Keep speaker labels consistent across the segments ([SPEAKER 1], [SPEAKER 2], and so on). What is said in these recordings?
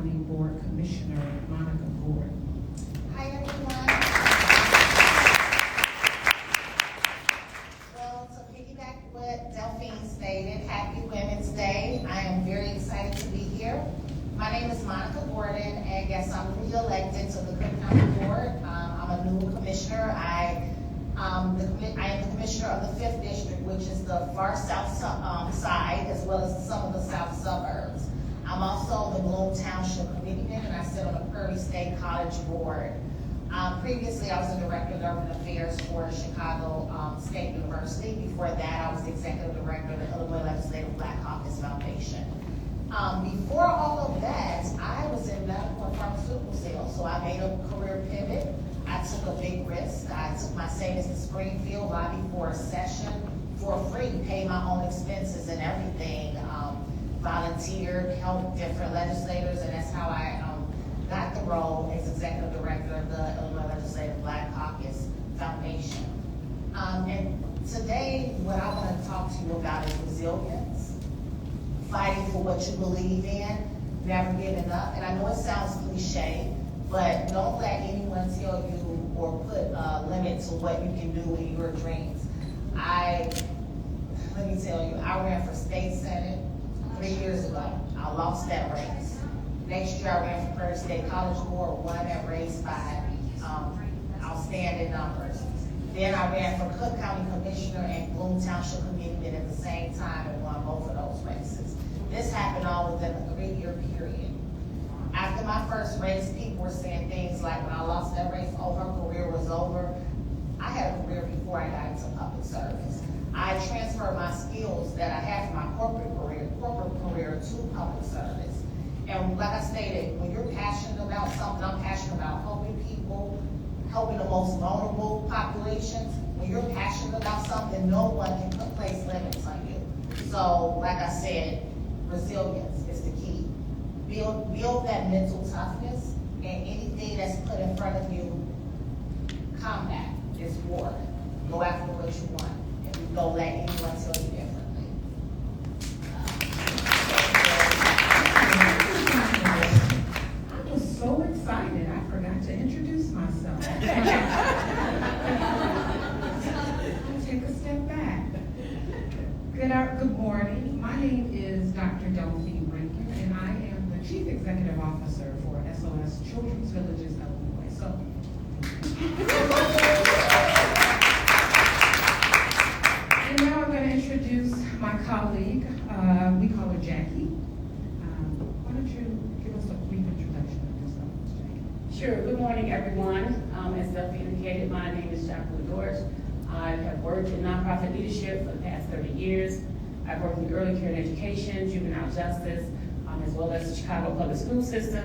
[SPEAKER 1] County Board Commissioner, Monica Gordon.
[SPEAKER 2] Hi, everyone. Well, to piggyback what Delphine stated, Happy Women's Day. I am very excited to be here. My name is Monica Gordon, and yes, I'm re-elected to the Cook County Board. I'm a new commissioner. I am the commissioner of the 5th District, which is the far south side, as well as some of the south suburbs. I'm also the Bloom Township Committeeman, and I sit on the Prairie State College Board. Previously, I was the Director of Government Affairs for Chicago State University. Before that, I was the Executive Director of the Illinois Legislative Black Caucus Foundation. Before all of that, I was in medical and pharmaceutical sales, so I made a career pivot. I took a big risk. I took my savings to Springfield, lobbied for a session for free, paid my own expenses and everything, volunteered, helped different legislators, and that's how I got the role as Executive Director of the Illinois Legislative Black Caucus Foundation. And today, what I want to talk to you about is resilience, fighting for what you believe in, never giving up. And I know it sounds cliche, but don't let anyone tell you or put a limit to what you can do in your dreams. Let me tell you, I ran for state senate 3 years ago. I lost that race. Next year I ran for Prairie State College Board, won that race by outstanding numbers. Then I ran for Cook County Commissioner and Bloom Township Committeeman at the same time and won both of those races. This happened all within a 3-year period. After my first race, people were saying things like, when I lost that race, oh, her career was over. I had a career before I got into public service. I transferred my skills that I had from my corporate career to public service. And like I stated, when you're passionate about something, I'm passionate about helping people, helping the most vulnerable populations. When you're passionate about something, no one can place limits on you. So, like I said, resilience is the key. Build that mental toughness, and anything that's put in front of you, combat. It's war. Go after what you want, and don't let anyone tell you differently.
[SPEAKER 1] I was so excited, I forgot to introduce myself. I'll take a step back. Good morning. My name is Dr. Delphine Rankin, and I am the Chief Executive Officer for SOS Children's Villages, Illinois. And now I'm going to introduce my colleague. We call her Jackie. Why don't you give us a brief introduction of yourself, Jackie?
[SPEAKER 3] Sure. Good morning, everyone. As Delphine indicated, my name is Jacqueline Dorsch. I have worked in nonprofit leadership for the past 30 years. I've worked in early care and education, juvenile justice, as well as the Chicago public school system,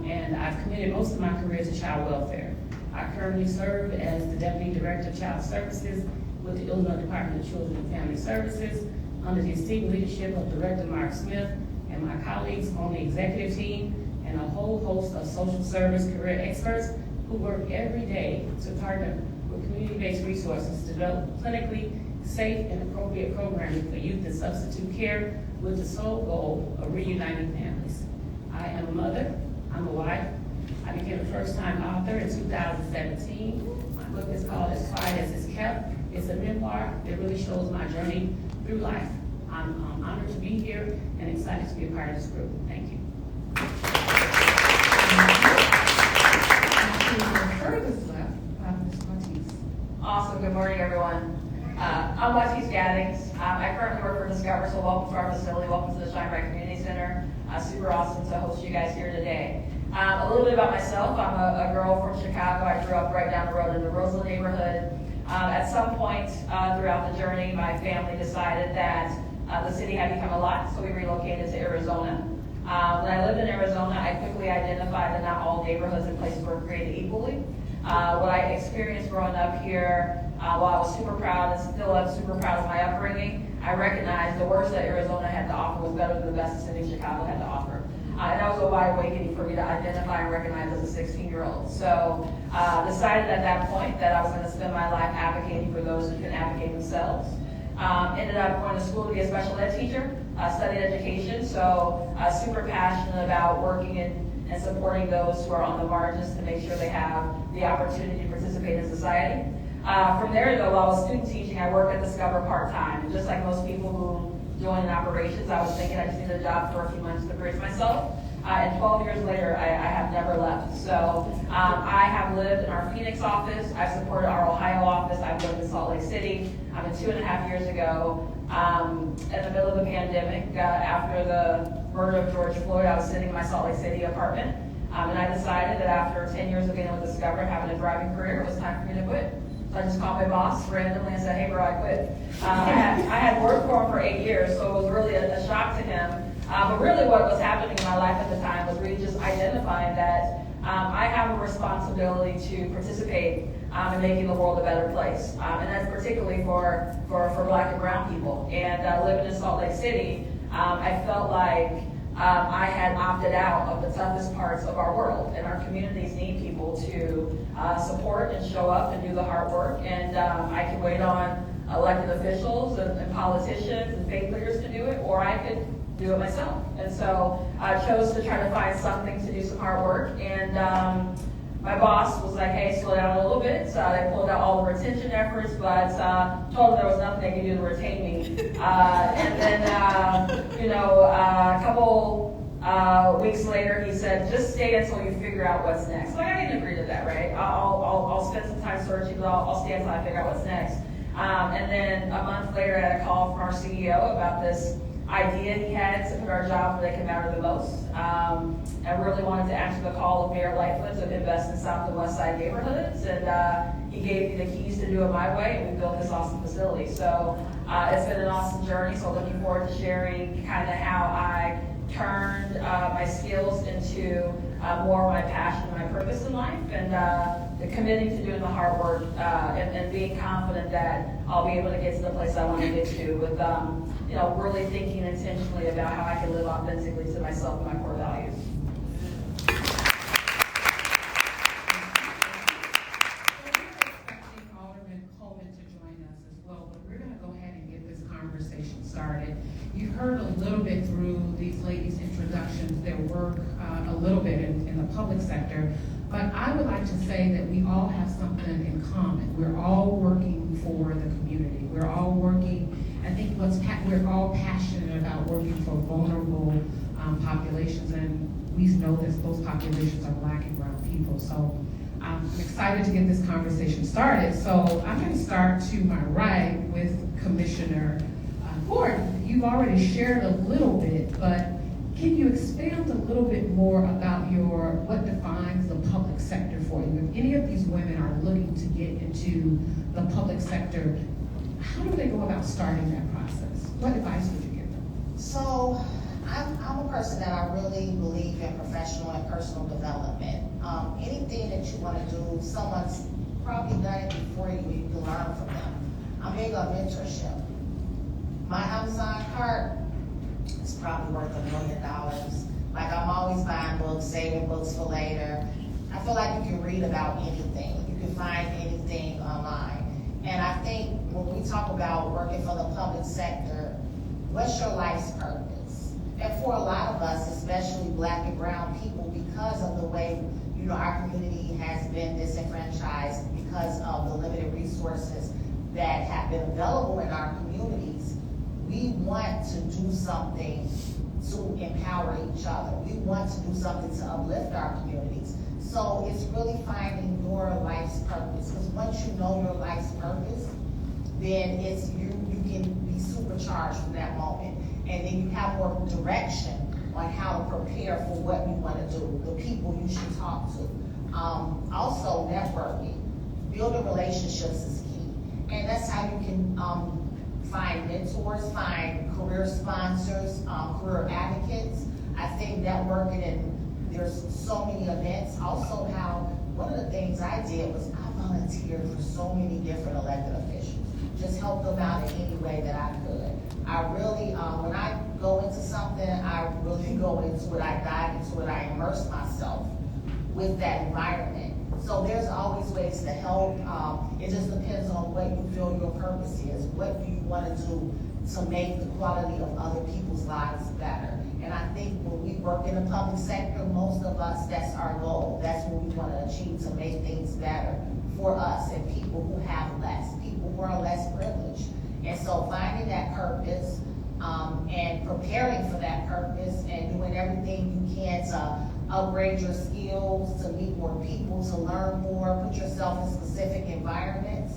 [SPEAKER 3] and I've committed most of my career to child welfare. I currently serve as the Deputy Director of Child Services with the Illinois Department of Children and Family Services under the esteemed leadership of Director Mark Smith and my colleagues on the executive team and a whole host of social service career experts who work every day to partner with community-based resources to develop clinically safe and appropriate programming for youth in substitute care with the sole goal of reuniting families. I am a mother, I'm a wife. I became a first-time author in 2017. My book is called As Quiet as It's Kept. It's a memoir that really shows my journey through life. I'm honored to be here and excited to be a part of this group. Thank you.
[SPEAKER 1] Furthest left, Ms. Matisse.
[SPEAKER 4] Awesome. Good morning, everyone. I'm Matisse Gaddings. I currently work for Discover, so welcome to our facility. Welcome to the Shine Bright Community Center. Super awesome to host you guys here today. A little bit about myself. I'm a girl from Chicago. I grew up right down the road in the Roseville neighborhood. At some point throughout the journey, my family decided that the city had become a lot, so we relocated to Arizona. When I lived in Arizona, I quickly identified that not all neighborhoods and places were created equally. What I experienced growing up here, while I was super proud and still am super proud of my upbringing, I recognized the worst that Arizona had to offer was better than the best the city of Chicago had to offer. And that was a wide awakening for me to identify and recognize as a 16-year-old. So decided at that point that I was going to spend my life advocating for those who can advocate themselves. Ended up going to school to be a special ed teacher. studied education, so super passionate about working and supporting those who are on the margins to make sure they have the opportunity to participate in society. From there, though, while I was student teaching, I worked at Discover part-time. And just like most people who join in operations, I was thinking I just needed a job for a few months to bridge myself. And 12 years later, I have never left. So I have lived in our Phoenix office. I've supported our Ohio office. I've lived in Salt Lake City. And 2.5 years ago, in the middle of the pandemic, after the murder of George Floyd, I was sitting in my Salt Lake City apartment. And I decided that after 10 years of being with Discover, having a driving career, it was time for me to quit. So I just called my boss randomly and said, hey bro, I quit. I had worked for him for 8 years, so it was really a shock to him. But really what was happening in my life at the time was really just identifying that I have a responsibility to participate in making the world a better place. And that's particularly for Black and brown people. And living in Salt Lake City, I felt like I had opted out of the toughest parts of our world. And our communities need people to support and show up and do the hard work. And I could wait on elected officials and politicians and faith leaders to do it, or I could do it myself. And so I chose to try to find something to do some hard work. And my boss was like, hey, slow down a little bit. So they pulled out all the retention efforts, but told them there was nothing they could do to retain me. And then, a couple weeks later, he said, just stay until you figure out what's next. So I didn't agree to that, right? I'll spend some time searching, but I'll stay until I figure out what's next. And then a month later, I had a call from our CEO about this idea he had to put our jobs where they could matter the most. I really wanted to answer the call of Mayor Lightfoot to invest in South and West Side neighborhoods, and he gave me the keys to do it my way, and we built this awesome facility. So it's been an awesome journey, so looking forward to sharing kind of how I turned my skills into more of my passion and my purpose in life, and committing to doing the hard work and being confident that I'll be able to get to the place I want to get to with really thinking intentionally about how I can live authentically to myself and my core values.
[SPEAKER 1] Alderman Coleman to join us as well, but we're going to go ahead and get this conversation started. You heard a little bit through these ladies' introductions, their work a little bit in the public sector, but I would like to say that we all have something in common. We're all working for the community. We're all working, I think we're all passionate about working for vulnerable populations, and we know that those populations are Black and brown people. So I'm excited to get this conversation started. So I'm going to start to my right with Commissioner Gordon. You've already shared a little bit, but can you expand a little bit more about what defines the public sector for you? If any of these women are looking to get into the public sector, how do they go about starting that process? What advice would you give them?
[SPEAKER 2] So I'm a person that I really believe in professional and personal development. Anything that you want to do, someone's probably done it before you, you can learn from them. I'm big on mentorship. My Amazon cart is probably worth $1 million. Like, I'm always buying books, saving books for later. I feel like you can read about anything. You can find anything online. And I think when we talk about working for the public sector, what's your life's purpose? And for a lot of us, especially Black and brown people, because of the way our community has been disenfranchised because of the limited resources that have been available in our communities, we want to do something to empower each other. We want to do something to uplift our communities. So it's really finding your life's purpose. Because once you know your life's purpose, then you can be supercharged from that moment. And then you have more direction on how to prepare for what you want to do, the people you should talk to. Also, networking. Building relationships is key. And that's how you can find mentors, find career sponsors, career advocates. I think networking, and there's so many events. Also, one of the things I did was I volunteered for so many different elected officials. Just help them out in any way that I could. I really, when I go into something, I really go into it, I dive into it, I immerse myself with that environment. So there's always ways to help. It just depends on what you feel your purpose is. What do you want to do to make the quality of other people's lives better. And I think when we work in the public sector, most of us, that's our goal. That's what we want to achieve, to make things better for us and people who have less, people who are less privileged. And so finding that purpose and preparing for that purpose and doing everything you can to upgrade your skills, to meet more people, to learn more, put yourself in specific environments.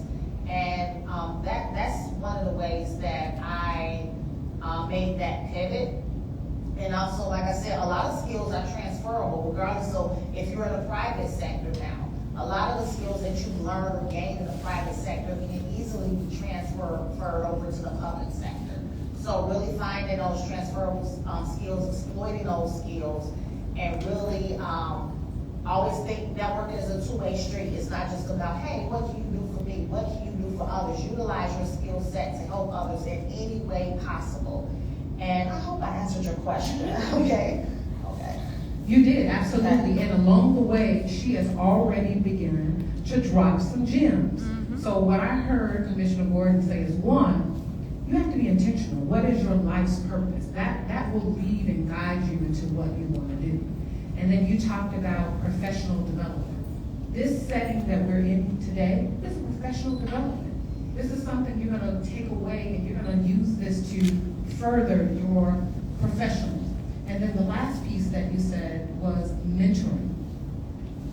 [SPEAKER 2] And that's one of the ways that I made that pivot. And also, like I said, a lot of skills are transferable, regardless of if you're in the private sector now. A lot of the skills that you learn or gain in the private sector can easily be transferred over to the public sector. So really finding those transferable skills, exploiting those skills, and really always think networking is a two-way street. It's not just about, hey, what can you do for me? What can you do for others? Utilize your skill set to help others in any way possible. And I hope I answered your question. Okay.
[SPEAKER 1] You did, absolutely. And along the way, she has already begun to drop some gems. So what I heard Commissioner Gordon say is, one, you have to be intentional. What is your life's purpose? That will lead and guide you into what you want to do. And then you talked about professional development. This setting that we're in today is professional development. This is something you're going to take away, and you're going to use this to further your professional. And then the last piece that you said was mentoring.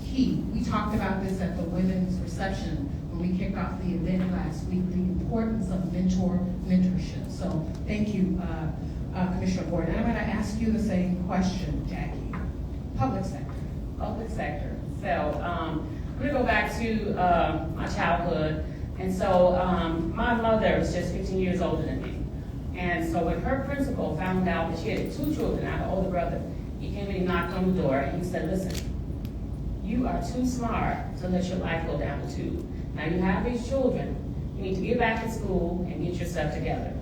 [SPEAKER 1] Key. We talked about this at the women's reception when we kicked off the event last week, the importance of mentorship. So thank you, Commissioner Gordon. I'm going to ask you the same question, Jackie. Public sector.
[SPEAKER 3] Public sector. So I'm going to go back to my childhood. And so my mother was just 15 years older than me. And so when her principal found out that she had 2 children, I had an older brother, he came in and knocked on the door and he said, listen, you are too smart to let your life go down the tube. Now you have these children, you need to get back to school and get yourself together.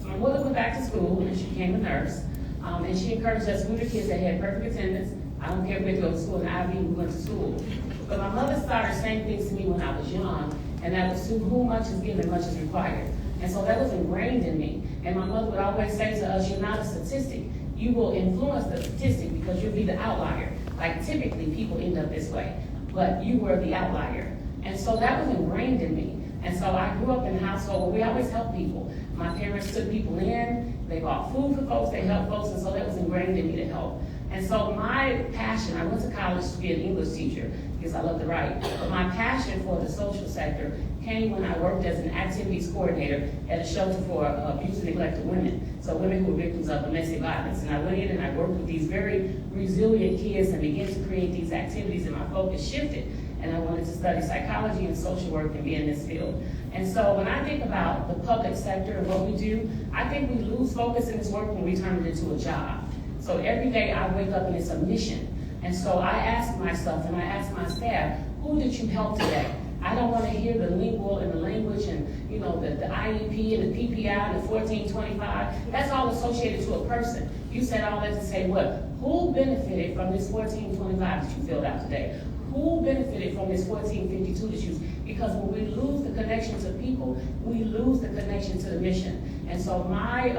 [SPEAKER 3] So my mother went back to school and she became a nurse. And she encouraged us, we were the kids that had perfect attendance. I don't care if we had to go to school in Ivy, we went to school. But my mother started saying things to me when I was young, and that was to whom much is given, much is required. And so that was ingrained in me. And my mother would always say to us, you're not a statistic. You will influence the statistic because you'll be the outlier. Like typically people end up this way, but you were the outlier. And so that was ingrained in me. And so I grew up in a household where we always helped people. My parents took people in, they bought food for folks, they helped folks, and so that was ingrained in me to help. And so my passion, I went to college to be an English teacher because I love to write, but my passion for the social sector came when I worked as an activities coordinator at a shelter for abused and neglected women. So women who were victims of domestic violence. And I went in and I worked with these very resilient kids and began to create these activities, and my focus shifted. And I wanted to study psychology and social work and be in this field. And so when I think about the public sector and what we do, I think we lose focus in this work when we turn it into a job. So every day I wake up and it's a mission. And so I ask myself and I ask my staff, who did you help today? I don't want to hear the lingual and the language and the IEP and the PPI and the 1425. That's all associated to a person. You said all that to say what? Who benefited from this 1425 that you filled out today? Who benefited from this 1452 that you? Because when we lose the connection to people, we lose the connection to the mission. And so my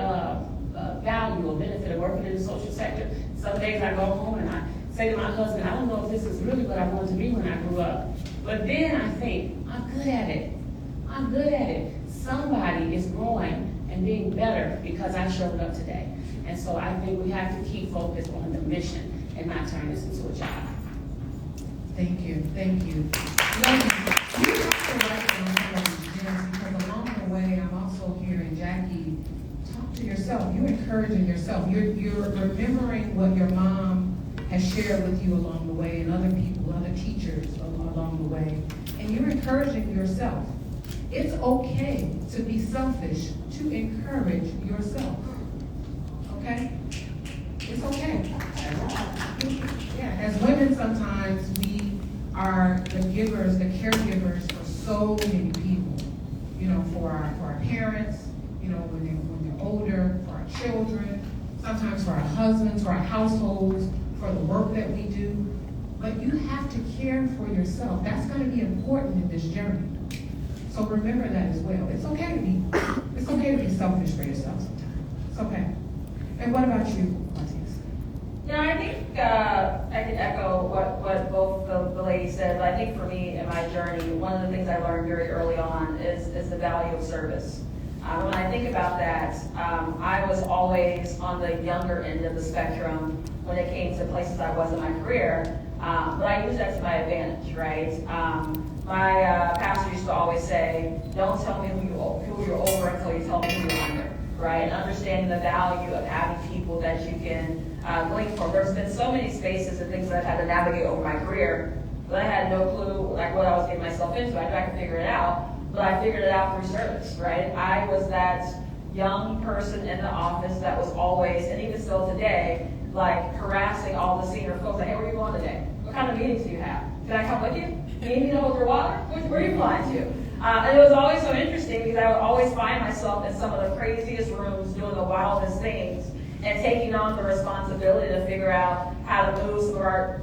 [SPEAKER 3] value or benefit of working in the social sector, some days I go home and I say to my husband, I don't know if this is really what I wanted to be when I grew up. But then I think, I'm good at it. I'm good at it. Somebody is growing and being better because I showed up today. And so I think we have to keep focused on the mission and not turn this into a job.
[SPEAKER 1] Thank you, thank you. Ladies, you have to write down some of these gems because along the way, I'm also hearing Jackie talk to yourself. You're encouraging yourself. You're remembering what your mom has shared with you along the way, and other people, other teachers along the way, and you're encouraging yourself. It's okay to be selfish, to encourage yourself. Okay? It's okay. Yeah, as women sometimes we are the givers, the caregivers for so many people. For our parents, when they're older, for our children, sometimes for our husbands, for our households, for the work that we do. But you have to care for yourself. That's going to be important in this journey. So remember that as well. It's okay to be It's okay to be selfish for yourself sometimes. It's okay. And what about you, Martise?
[SPEAKER 4] Yeah, I think I can echo what both the ladies said, but I think for me in my journey, one of the things I learned very early on is the value of service. When I think about that, I was always on the younger end of the spectrum when it came to places I was in my career, but I used that to my advantage, right? My pastor used to always say, don't tell me who you're over until you tell me who you're under, right? And understanding the value of having people that you can glean from. There's been so many spaces and things that I've had to navigate over my career, but I had no clue like what I was getting myself into. I knew I could figure it out, but I figured it out through service, right? I was that young person in the office that was always, and even still today, like harassing all the senior folks, like, hey, where are you going today? What kind of meetings do you have? Can I come with you? You need me to hold your water? Where are you flying to? And it was always so interesting because I would always find myself in some of the craziest rooms doing the wildest things and taking on the responsibility to figure out how to move some of our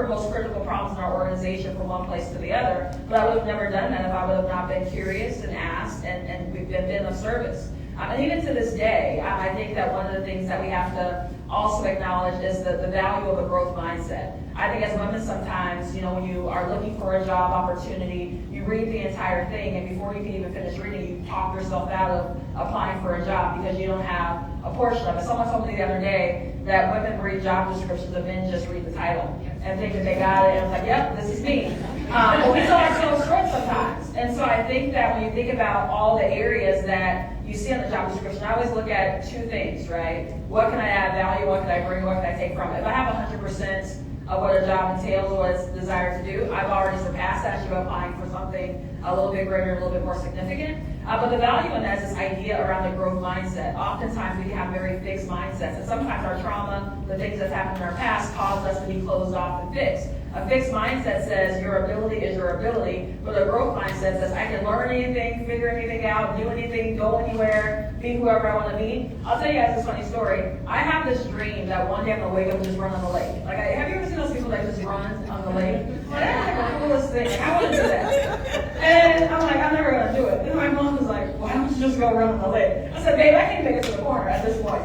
[SPEAKER 4] most critical problems in our organization from one place to the other. But I would have never done that if I would have not been curious and asked and we've been of service. And even to this day, I think that one of the things that we have to also acknowledge is the value of a growth mindset. I think as women sometimes, when you are looking for a job opportunity, you read the entire thing, and before you can even finish reading, you talk yourself out of applying for a job because you don't have a portion of it. Someone told me the other day that women read job descriptions and men just read the title and think that they got it, and it's like, yep, this is me. But we sell ourselves short sometimes. And so I think that when you think about all the areas that you see on the job description, I always look at two things, right? What can I add value? What can I bring? What can I take from it? If I have 100% of what a job entails or what it's desired to do, I've already surpassed that. You're applying for something a little bit greater, a little bit more significant. But the value in that is this idea around the growth mindset. Oftentimes we have very fixed mindsets, and sometimes our trauma, the things that happened in our past, cause us to be closed off and fixed. A fixed mindset says your ability is your ability, but a growth mindset says I can learn anything, figure anything out, do anything, go anywhere, be whoever I want to be. I'll tell you guys this funny story. I have this dream that one day I'm going to wake up and just run on the lake. Like, have you ever seen those people that just run on the lake? Well, that's like the coolest thing. Like, I want to do that. And I'm like, I'm never going to do it. And my mom was like, why don't you just go run on the lake? I said, babe, I can't make it to the corner at this point.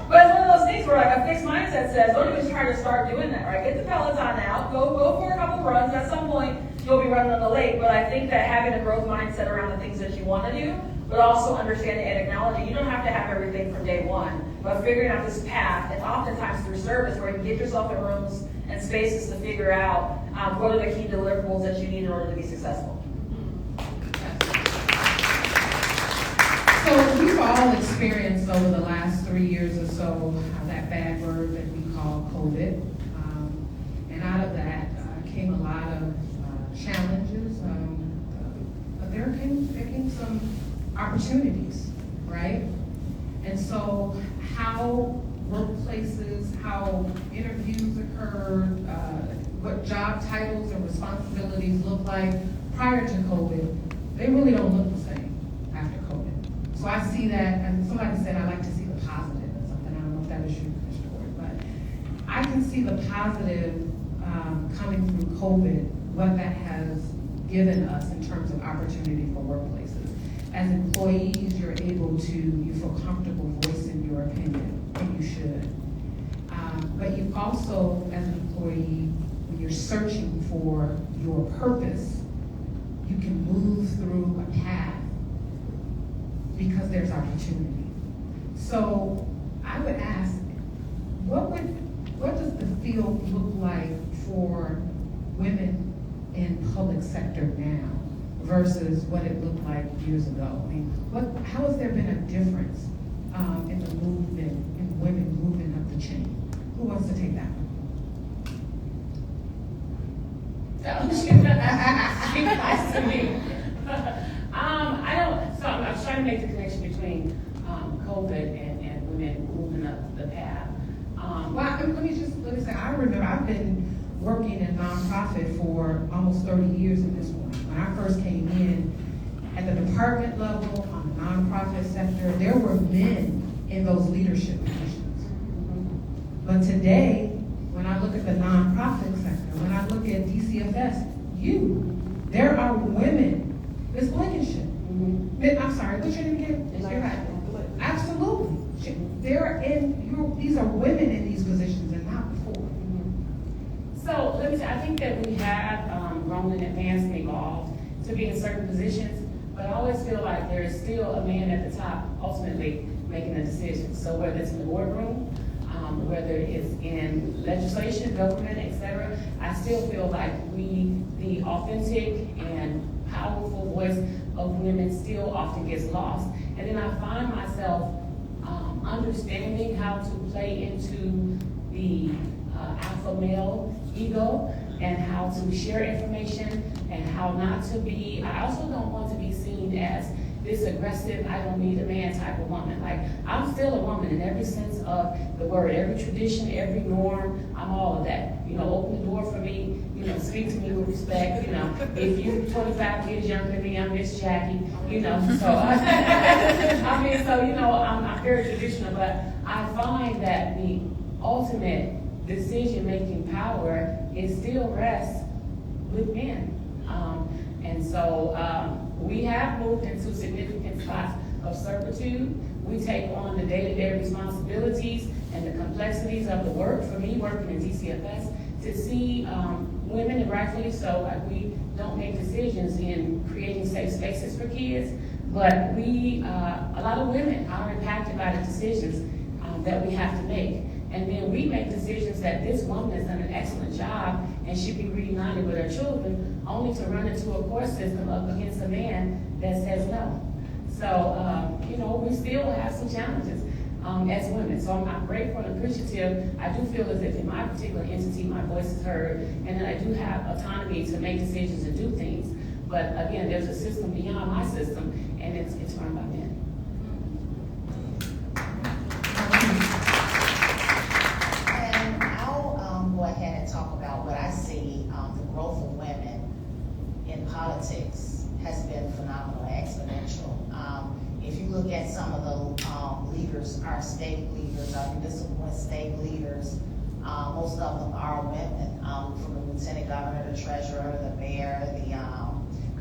[SPEAKER 4] But it's one of those things where like a fixed mindset says, don't even try to start doing that, right? Get the Peloton out, go for a couple runs. At some point, you'll be running on the lake. But I think that having a growth mindset around the things that you want to do, but also understanding and acknowledging you don't have to have everything from day one, but figuring out this path, and oftentimes through service, where you can get yourself in rooms and spaces to figure out what are the key deliverables that you need in order to be successful.
[SPEAKER 1] So we've all experienced over the last 3 years or so that bad word that we call COVID. And out of that came a lot of challenges, but there came some opportunities, right? And so how workplaces, how interviews occurred, what job titles and responsibilities look like prior to COVID, they really don't look the same after COVID. So I see that, and somebody said I like to see the positive in something. I don't know if that was you, Mr. Ward, but I can see the positive coming through COVID, what that has given us in terms of opportunity for workplaces. As employees, you feel comfortable voicing your opinion, and you should. But you also, as an employee, when you're searching for your purpose, you can move through a path because there's opportunity. So I would ask, what does the field look like for women in public sector now versus what it looked like years ago? I mean, how has there been a difference in the movement, in women moving up the chain? Who wants to take that one?
[SPEAKER 3] Nice to me. I was trying to make the connection between COVID and women moving up the path.
[SPEAKER 1] Let me say, I remember I've been working in nonprofit for almost 30 years at this point. When I first came in, at the department level, on the nonprofit sector, there were men in those leadership positions. But today, when I look at the nonprofit sector, when I look at DCFS, there are women, Ms. Blankenship, I'm sorry, what's your name again?
[SPEAKER 3] It's your
[SPEAKER 1] Absolutely. These are women in these positions and not before.
[SPEAKER 3] So let me say, I think that we have grown in advance and evolved to be in certain positions, but I always feel like there is still a man at the top ultimately making the decision. So whether it's in the boardroom, whether it's in legislation, government, etc., I still feel like the authentic and powerful voice of women still often gets lost. And then I find myself understanding how to play into the alpha male ego and how to share information and how not to be. I also don't want to be seen as this aggressive, I don't need a man type of woman. Like, I'm still a woman in every sense of the word, every tradition, every norm, I'm all of that. Open the door for me, speak to me with respect, if you're 25 years younger than me, I'm Miss Jackie, so, I'm very traditional, but I find that the ultimate decision-making power, it still rests with men. And so we have moved into significant spots of servitude. We take on the day-to-day responsibilities and the complexities of the work. For me, working in DCFS, to see women, and rightfully so, we don't make decisions in creating safe spaces for kids, but a lot of women are impacted by the decisions that we have to make. And then we make decisions that this woman has done an excellent job and should be reunited with her children, only to run into a court system up against a man that says no. So, we still have some challenges as women. So I'm grateful and appreciative. I do feel as if in my particular entity, my voice is heard, and that I do have autonomy to make decisions and do things. But again, there's a system beyond my system, and it's run by men.
[SPEAKER 2] Go ahead and talk about what I see. The growth of women in politics has been phenomenal, exponential. If you look at some of the leaders, our state leaders, our municipal and state leaders, most of them are women, from the lieutenant governor, the treasurer, the mayor, the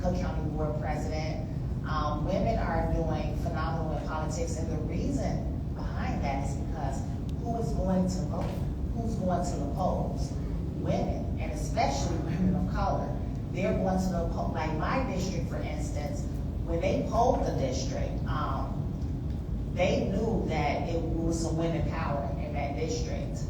[SPEAKER 2] Cook County board president. Women are doing phenomenal in politics, and the reason behind that is because who is going to vote? Who's going to the polls? Women, and especially women of color. They're going to the polls. Like my district, for instance, when they polled the district, they knew that it was some women power in that district.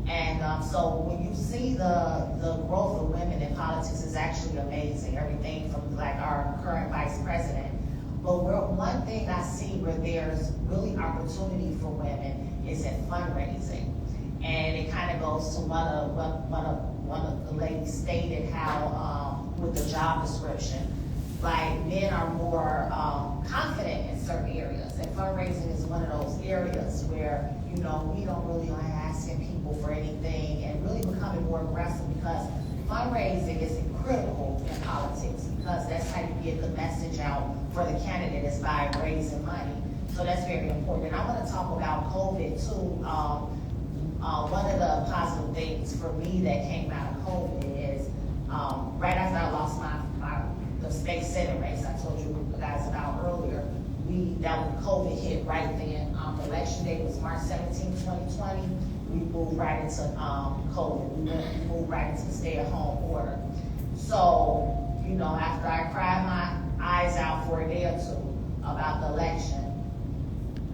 [SPEAKER 2] And so when you see the growth of women in politics is actually amazing. Everything from like our current vice president. But one thing I see where there's really opportunity for women is in fundraising. And it kind of goes to one of the ladies stated how with the job description, like men are more confident in certain areas, and fundraising is one of those areas where we don't really like asking people for anything and really becoming more aggressive, because fundraising is critical in politics, because that's how you get the message out for the candidate, is by raising money. So that's very important. And I want to talk about COVID too. One of the positive things for me that came out of COVID is right after I lost the state senate race I told you guys about earlier, that when COVID hit right then. Election day was March 17, 2020. We moved right into COVID. We moved right into the stay-at-home order. So, after I cried my eyes out for a day or two about the election,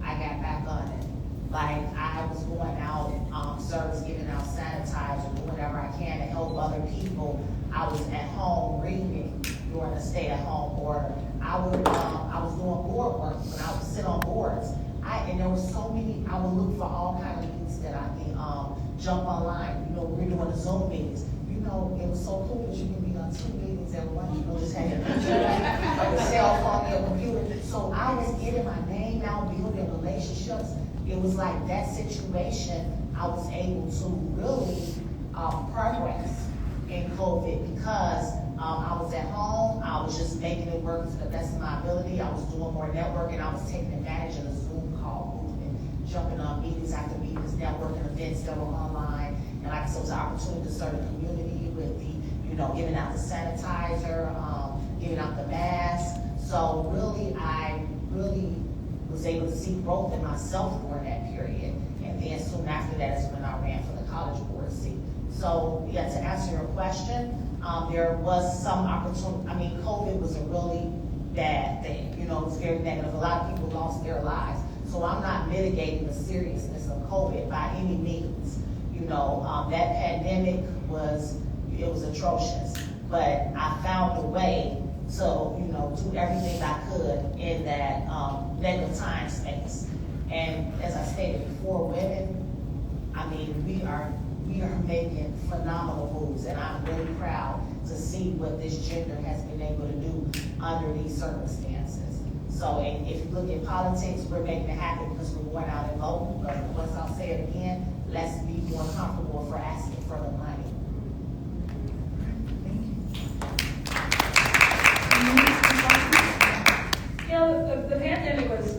[SPEAKER 2] I got back on it. Like, I was going out, service, giving out sanitizer, doing whatever I can to help other people. I was at home reading during the stay-at-home order. I was doing board work when I would sit on boards. And there were so many, I would look for all kinds of meetings that I can jump online. We're doing the Zoom meetings. It was so cool that you can be on 2 meetings at once. Just have your computer, your cell phone, your computer. So I was getting my name out, building relationships. It was like that situation, I was able to really progress in COVID, because I was at home, I was just making it work to the best of my ability. I was doing more networking, I was taking advantage of the Zoom call movement, jumping on meetings after meetings, networking events that were online. And like I said, it was an opportunity to serve the community with the, giving out the sanitizer, giving out the mask. So really, I really was able to see growth in myself during that period. And then soon after that is when I ran for the college board seat. So, yeah, to answer your question, there was some opportunity. I mean, COVID was a really bad thing. You know, it was very negative. A lot of people lost their lives. So I'm not mitigating the seriousness of COVID by any means. You know, that pandemic was atrocious. But I found a way to, you know, do everything I could in that negative time space. And as I stated before, women, I mean, we are making phenomenal moves, and I'm really proud to see what this gender has been able to do under these circumstances. So, and if you look at politics, we're making it happen because we're going out and voting. But once I'll say it again, let's be more comfortable for asking for the money.
[SPEAKER 4] You know, the pandemic was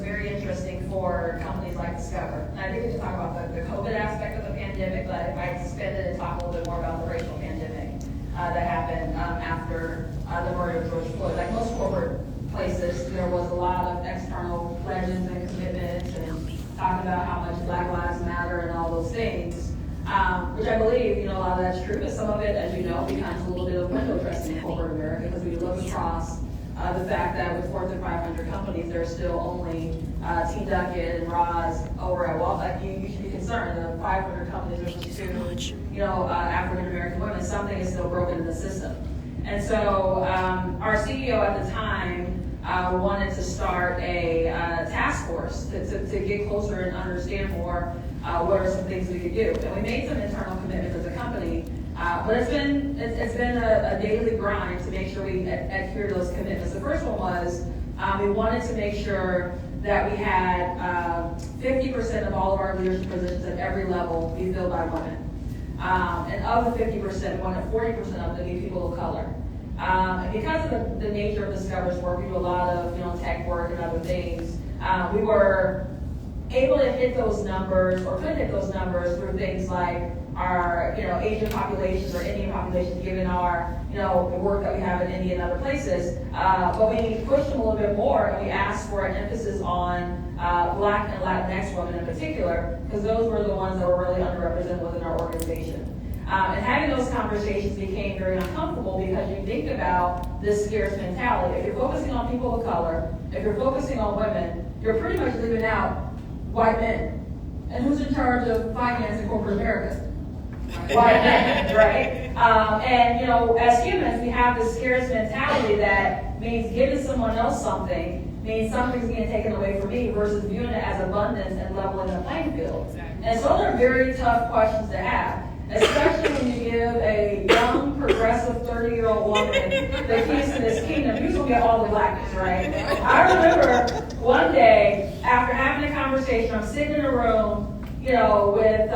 [SPEAKER 4] very interesting for companies like Discover. And I think we can talk about the COVID aspect of the pandemic, but I might spend it and talk a little bit more about the racial pandemic that happened after the murder of George Floyd. Like most corporate places, there was a lot of external pledges and commitments and talking about how much Black Lives Matter and all those things, which I believe, you know, a lot of that's true, but some of it, as you know, becomes a little bit of window dressing in corporate America, because we look across the fact that with Fortune 500 companies, there's still only T. Duncan and Roz over at Walmart. You should be concerned. The 500 companies, there's two, you know, African American women. Something is still broken in the system. And so our CEO at the time wanted to start a task force to get closer and understand more what are some things we could do. And we made some internal commitments as a company. But it's been a daily grind to make sure we adhere to those commitments. The first one was we wanted to make sure that we had 50% of all of our leadership positions at every level be filled by women. And of the 50%, we wanted 40% of them to be people of color. And because of the nature of Discover's work, we do a lot of, you know, tech work and other things. We were able to hit those numbers, or could hit those numbers through things like our, you know, Asian populations or Indian populations, given our, you know, the work that we have in India and other places. But we pushed them a little bit more, and we asked for an emphasis on Black and Latinx women in particular, because those were the ones that were really underrepresented within our organization. And having those conversations became very uncomfortable, because you think about this scarce mentality. If you're focusing on people of color, if you're focusing on women, you're pretty much leaving out white men. And who's in charge of finance in corporate America? White men, right? And, you know, as humans, we have this scarce mentality that means giving someone else something means something's being taken away from me, versus viewing it as abundance and leveling the playing field. And so those are very tough questions to have, especially when you give a young, progressive 30-year-old woman the keys to this kingdom. You're going to get all the blackness, right? I remember one day, after having a conversation, I'm sitting in a room, you know, with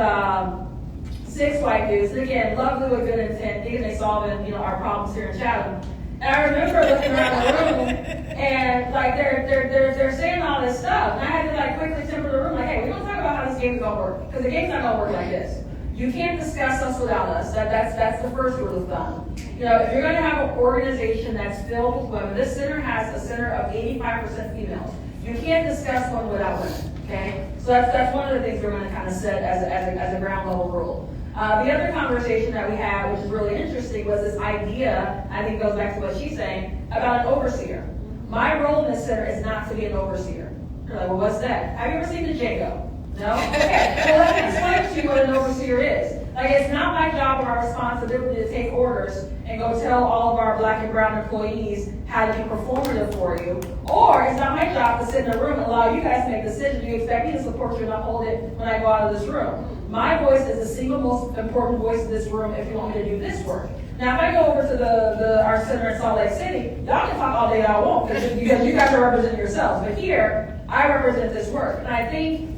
[SPEAKER 4] 6 white dudes, and again, lovely with good intent, thinking they solving, you know, our problems here in Chatham. And I remember looking around the room, and like they're saying all this stuff, and I had to like quickly temper the room, like, hey, we're gonna talk about how this game's gonna work, because the game's not gonna work like this. You can't discuss us without us. That's the first rule of thumb. You know, if you're gonna have an organization that's filled with women, this center has a center of 85% females. You can't discuss one without women. Okay, so that's one of the things we're going to kind of set as a ground level rule. The other conversation that we had, which is really interesting, was this idea, I think it goes back to what she's saying, about an overseer. My role in this center is not to be an overseer. You're like, well, what's that? Have you ever seen the Django? No? Okay, well, let me explain to you what an overseer is. Like, it's not my job or our responsibility to take orders and go tell all of our Black and brown employees how to be performative for you. Or it's not my job to sit in a room and allow you guys to make decisions. You expect me to support you and uphold it when I go out of this room. My voice is the single most important voice in this room if you want me to do this work. Now, if I go over to our center in Salt Lake City, y'all can talk all day y'all want, because you guys are representing yourselves. But here, I represent this work. And I think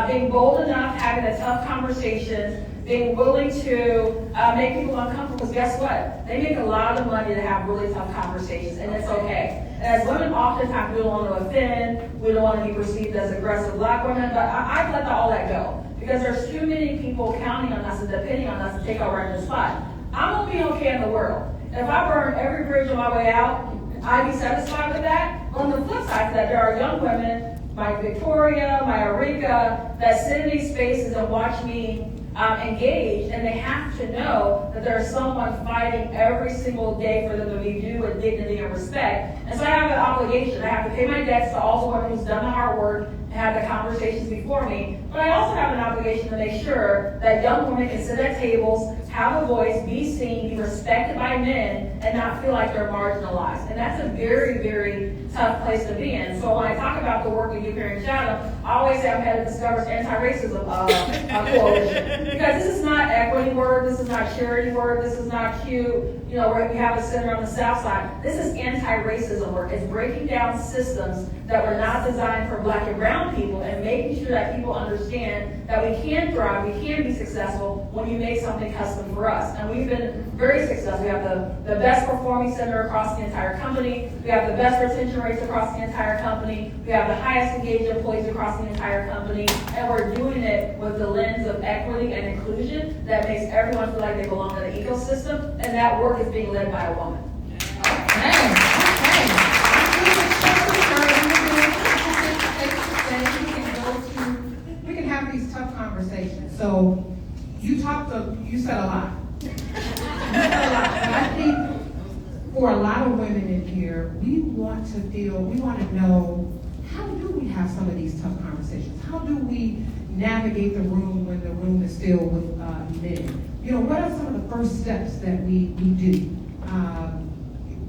[SPEAKER 4] being bold enough, having a tough conversation, being willing to make people uncomfortable, because guess what? They make a lot of money to have really tough conversations, and it's okay. And as women, oftentimes we don't want to offend, we don't want to be perceived as aggressive Black women, but I've let all that go, because there's too many people counting on us and depending on us to take our rightful spot. I'm going to be okay in the world. And if I burn every bridge on my way out, I'd be satisfied with that. On the flip side to that, there are young women, my Victoria, my Arika, that sit in these spaces and watch me engage, and they have to know that there's someone fighting every single day for them to be due with dignity and respect. And so I have an obligation. I have to pay my debts to all the women who's done the hard work and had the conversations before me. But I also have an obligation to make sure that young women can sit at tables, have a voice, be seen, be respected by men, and not feel like they're marginalized. And that's a very, very tough place to be in. So when I talk about the work we do here in Chatham, I always say I'm head of Discover's anti-racism coalition. Because this is not equity work, this is not charity work, this is not cute, where we have a center on the south side. This is anti-racism work. It's breaking down systems that were not designed for black and brown people and making sure that people understand that we can thrive, we can be successful when you make something custom for us. And we've been very successful. We have the best performing center across the entire company. We have the best retention rates across the entire company. We have the highest engaged employees across the entire company. And we're doing it with the lens of equity and inclusion that makes everyone feel like they belong in the ecosystem. And that work is being led by a woman.
[SPEAKER 1] We can have these tough conversations. So you said a lot. But I think for a lot of women in here, we want to know, how do we have some of these tough conversations? How do we navigate the room when the room is filled with men? What are some of the first steps that we do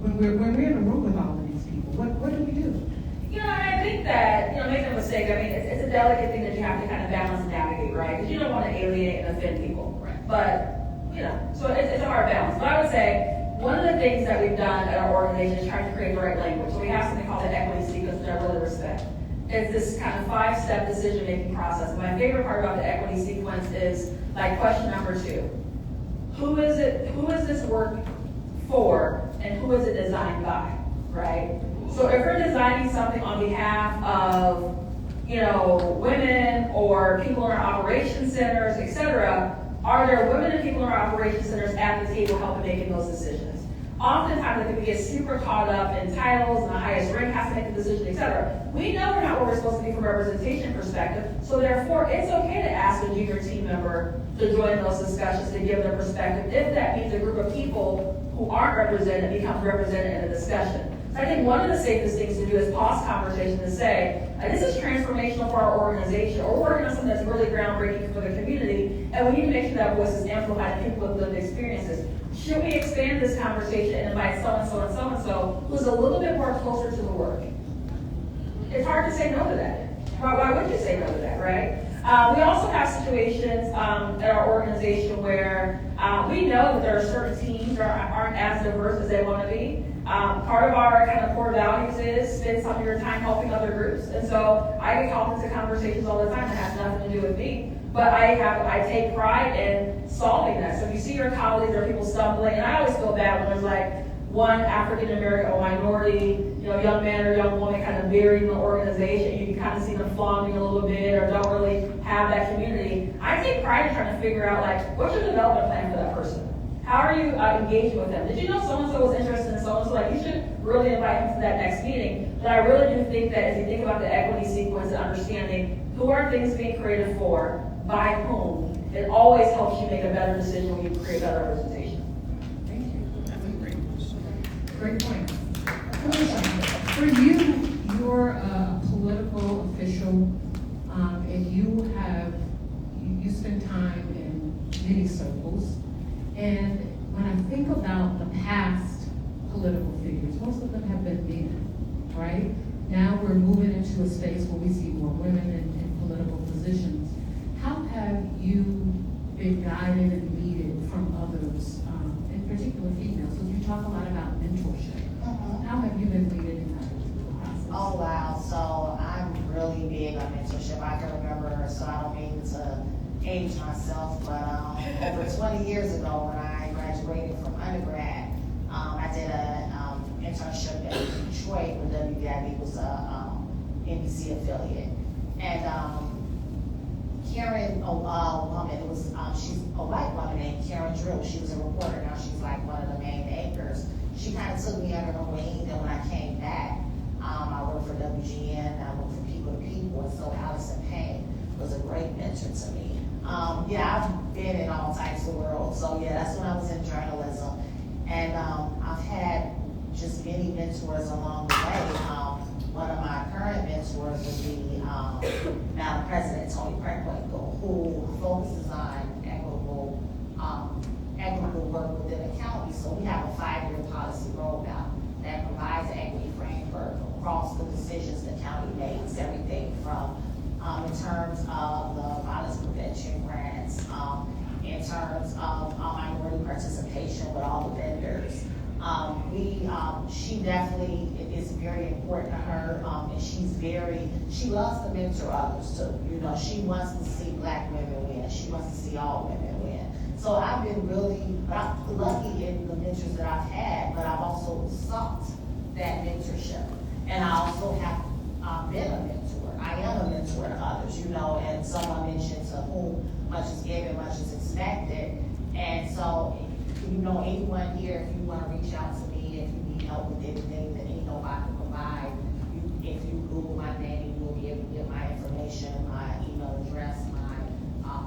[SPEAKER 1] when we're in a room with all of these people? What do we do?
[SPEAKER 4] I think that, make no mistake, it's a delicate thing that you have to kind of balance and navigate, right? Because you don't want to alienate and offend people. Right. But, so it's a hard balance. But I would say, one of the things that we've done at our organization is trying to create the right language. So we have something called the equity sequence, which I really respect. It's this kind of 5-step decision-making process. My favorite part about the equity sequence is like question number 2. Who is this work for, and who is it designed by, right? So if we're designing something on behalf of, women or people in our operations centers, etc., are there women and people in our operations centers at the table helping making those decisions? Oftentimes, I think we get super caught up in titles and the highest rank has to make the decision, etc. We know we're not where we're supposed to be from a representation perspective, so therefore, it's okay to ask a junior team member to join those discussions to give their perspective if that means a group of people who aren't represented becomes represented in a discussion. So I think one of the safest things to do is pause conversation and say, this is transformational for our organization, or we're working on something that's really groundbreaking for the community, and we need to make sure that voice is amplified and people with lived experiences. Should we expand this conversation and invite so-and-so and so-and-so who's a little bit more closer to the work? It's hard to say no to that. Why would you say no to that, right? We also have situations at our organization where we know that there are certain teams that aren't as diverse as they want to be. Part of our kind of core values is spend some of your time helping other groups. And so I get called into conversations all the time that has nothing to do with me. But I take pride in solving that. So if you see your colleagues or people stumbling, and I always feel bad when there's like one African American or minority, young man or young woman kind of buried in the organization. You can kind of see them flaunting a little bit or don't really have that community. I take pride in trying to figure out what's your development plan for that person? How are you engaging with them? Did you know so-and-so was interested in so-and-so? You should really invite him to that next meeting. But I really do think that as you think about the equity sequence and understanding who are things being created for, by whom, it always helps you make a better decision when you create better representation.
[SPEAKER 1] Thank you. That's a great point. For you, you're a political official, and you spend time in many circles. And when I think about the past political figures, most of them have been men, right? Now we're moving into a space where we see more women in political positions. How have you been guided and leaded from others, in particular females? So you talk a lot about mentorship. How have you been leaded in that process?
[SPEAKER 2] Oh, wow. So I'm really big on mentorship. I can remember, so I don't mean to age myself, but over 20 years ago when I graduated from undergrad, I did an internship in Detroit with WBIB, was a NBC affiliate. And Karen, a woman, she's a white woman named Karen Drew. She was a reporter, now she's like one of the main anchors. She kind of took me under her wing, and when I came back, I work for WGN, I work for People to People, and so Allison Payne was a great mentor to me. Yeah, I've been in all types of worlds, so yeah, that's when I was in journalism. And I've had just many mentors along the way. One of my current mentors would be now President Tony Preckwinkle, who focuses on equitable work within the county. So we have a 5-year policy roadmap that provides an equity framework across the decisions the county makes, everything from in terms of the violence prevention grants, in terms of minority participation with all the vendors. She definitely, it is very important to her, and she loves to mentor others too. You know, she wants to see Black women win. She wants to see all women win. So I've been really lucky in the mentors that I've had, but I've also sought that mentorship. And I also have been a mentor. I am a mentor to others, you know, and someone mentioned to whom much is given, much is expected. And so, you know, anyone here, if you want to reach out to me, if you need help with anything that you know I can provide, if you Google my name, you will be able to get my information, my email address, my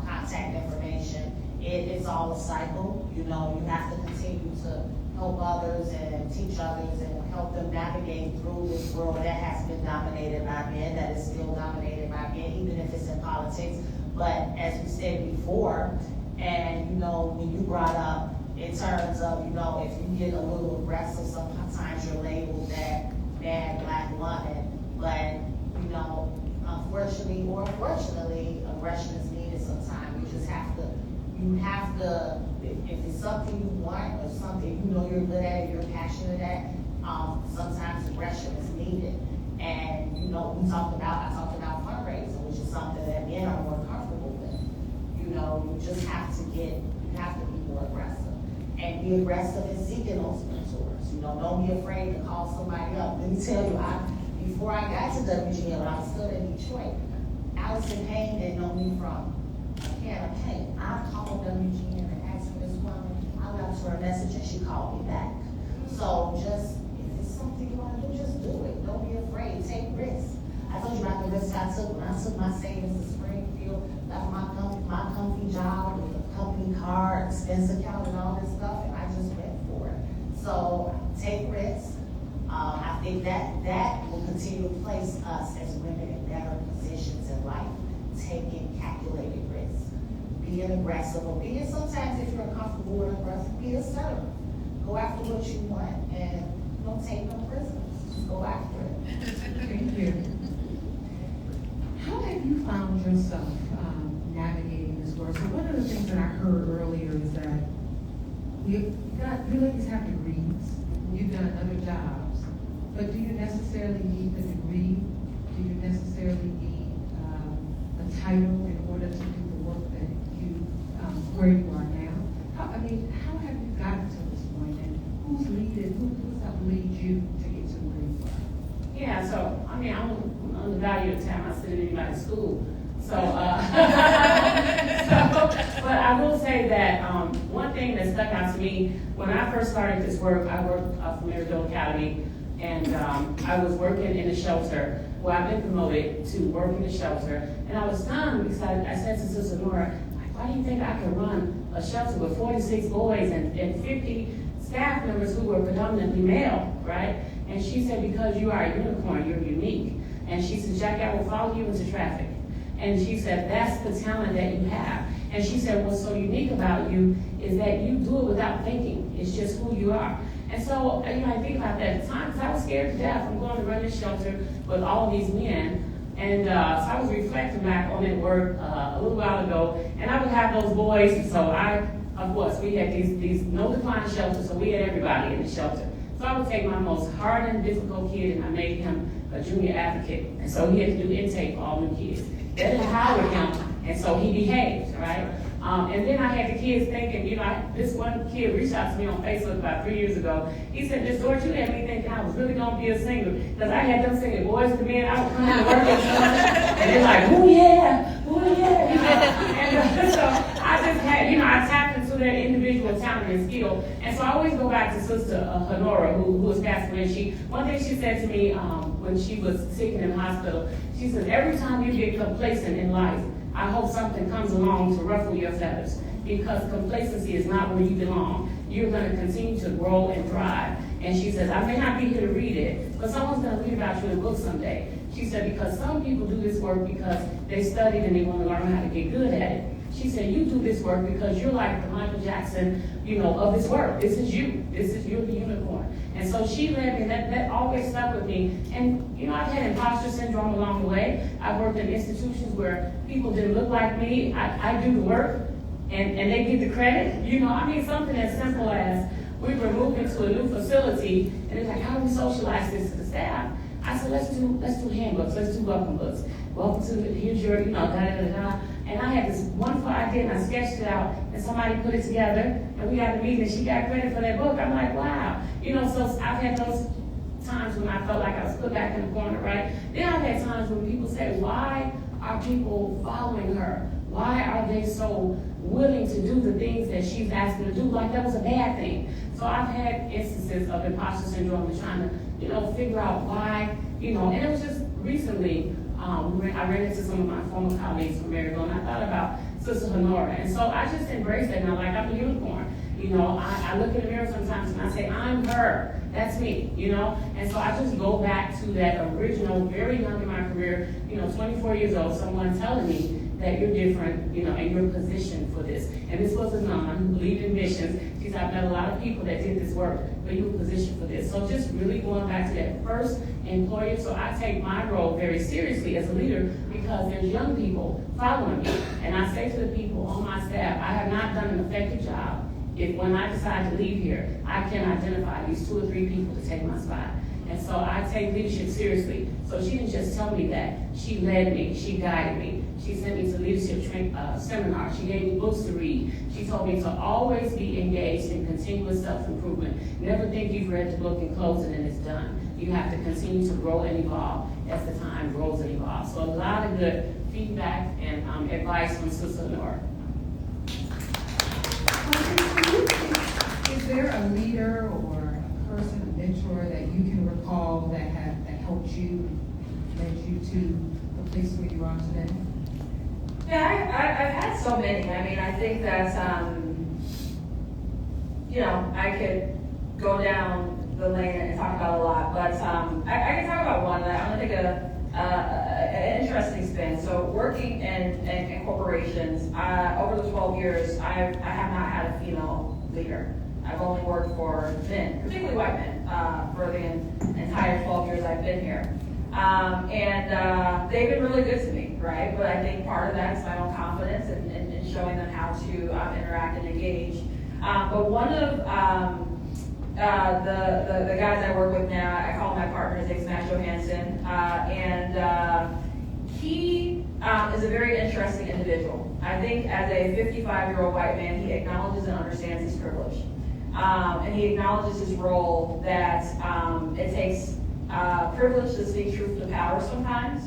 [SPEAKER 2] contact information. It's all a cycle, you know, you have to continue to help others and teach others and help them navigate through this world that has been dominated by men, that is still dominated by men, even if it's in politics. But as we said before, and you know, when you brought up in terms of, you know, if you get a little aggressive, sometimes you're labeled that bad Black woman, but you know, unfortunately or fortunately, aggression is needed sometimes. You have to, if it's something you want or something you know you're good at, you're passionate at, sometimes aggression is needed. And you know, I talked about fundraising, which is something that men are more comfortable with. You know, you just have to be more aggressive. And be aggressive in seeking those mentors. You know, don't be afraid to call somebody up. Let me tell you, before I got to WGN, when I was still in Detroit, Allison Payne didn't know me from Hannah Payne. I called WGN and asked for this woman. I left her a message and she called me back. So just, if it's something you want to do, just do it. Don't be afraid. Take risks. I told you about the risks I took when I took my savings to Springfield, left my comfy job with a company car, expense account and all this stuff, and I just went for it. So take risks. I think that will continue to place us as women in better positions in life, taking calculated risks, being aggressive, or being sometimes if you're uncomfortable with aggressive, be assertive. Go after what you want and don't take no prisoners. Just go after it.
[SPEAKER 1] Thank you. How have you found yourself navigating this world? So one of the things that I heard earlier is that you ladies have degrees, you've done other jobs, but do you necessarily need the degree? Do you necessarily need a title in order to do the work that you, where you are now? How have you gotten to this point, and who's helped lead you to get to where you are?
[SPEAKER 3] Yeah, so, I mean, I'm on the value of time. I sit in anybody's school. So, but I will say that one thing that stuck out to me, when I first started this work, I worked for Maryville Academy, and I was working in a shelter. Well, I've been promoted to work in the shelter, and I was stunned because I said to Sister Nora, why do you think I could run a shelter with 46 boys and 50 staff members who were predominantly male, right? And she said, because you are a unicorn, you're unique. And she said, Jackie, I will follow you into traffic. And she said, that's the talent that you have. And she said, what's so unique about you is that you do it without thinking. It's just who you are. And so, you know, I think about that at the time, because I was scared to death. I'm going to run this shelter with all these men. And so I was reflecting back on that work a little while ago, and I would have those boys. And so of course, we had these no decline shelters, so we had everybody in the shelter. So I would take my most hard and difficult kid, and I made him a junior advocate. And so he had to do intake for all new kids. Then I hired him, and so he behaved, right? And then I had the kids thinking, you know, this one kid reached out to me on Facebook about 3 years ago. He said, Miss George, you had me thinking I was really going to be a singer. Because I had them singing Boys to Men. I would come to work and they're like, ooh yeah, ooh yeah. You know? And so I just had, you know, I tapped into that individual and talent and skill. And so I always go back to Sister Honora, who was passed away. One thing she said to me when she was sick and in the hospital, she said, every time you get complacent in life, I hope something comes along to ruffle your feathers, because complacency is not where you belong. You're going to continue to grow and thrive. And she says, I may not be here to read it, but someone's going to read about you in a book someday. She said, because some people do this work because they studied and they want to learn how to get good at it. She said, you do this work because you're like the Michael Jackson, of this work. This is you. You're the unicorn. And so she led me, that always stuck with me. And, I've had imposter syndrome along the way. I've worked in institutions where people didn't look like me. I do the work, and they get the credit. Something as simple as we were moving to a new facility, and it's like, how do we socialize this to the staff? I said, let's do handbooks, let's do welcome books. Welcome to, here's your, da-da-da-da. And I had this wonderful idea, and I sketched it out, and somebody put it together, and we got the meeting, and she got credit for that book. I'm like, wow. So I've had those times when I felt like I was put back in the corner, right? Then I've had times when people say, why are people following her? Why are they so willing to do the things that she's asked them to do? Like that was a bad thing. So I've had instances of imposter syndrome and trying to, figure out why, and it was just recently, I ran into some of my former colleagues from Maryville, and I thought about Sister Honora. And so I just embraced that now, like I'm a unicorn. I look in the mirror sometimes and I say, I'm her. That's me, And so I just go back to that original, very young in my career, 24 years old, someone telling me that you're different, and you're positioned for this. And this was a nun who believed in missions. She said, I've met a lot of people that did this work, but you were positioned for this. So just really going back to that first employer. So I take my role very seriously as a leader because there's young people following me. And I say to the people on my staff, I have not done an effective job if when I decide to leave here, I can identify these 2 or 3 people to take my spot. And so I take leadership seriously. So she didn't just tell me that. She led me. She guided me. She sent me to leadership seminars. She gave me books to read. She told me to always be engaged in continuous self-improvement. Never think you've read the book and close it and it's done. You have to continue to grow and evolve as the time grows and evolves. So a lot of good feedback and advice from Sister Nora.
[SPEAKER 1] Is there a leader or a person, a mentor that you can recall that helped you, led you to the place where you are today?
[SPEAKER 4] Yeah, I've had so many. I think that, I could go down the lane and talk about a lot, but I can talk about one that I'm going to take an interesting spin. So working in corporations, over the 12 years, I have not had a female leader. I've only worked for men, particularly white men, for the entire 12 years I've been here. And they've been really good to me, right? But I think part of that is my own confidence in showing them how to interact and engage. But one of the guys I work with now, I call my partner, his name's Matt Johansson, and he is a very interesting individual. I think as a 55-year-old white man, he acknowledges and understands his privilege. And he acknowledges his role that it takes privilege to speak truth to power sometimes,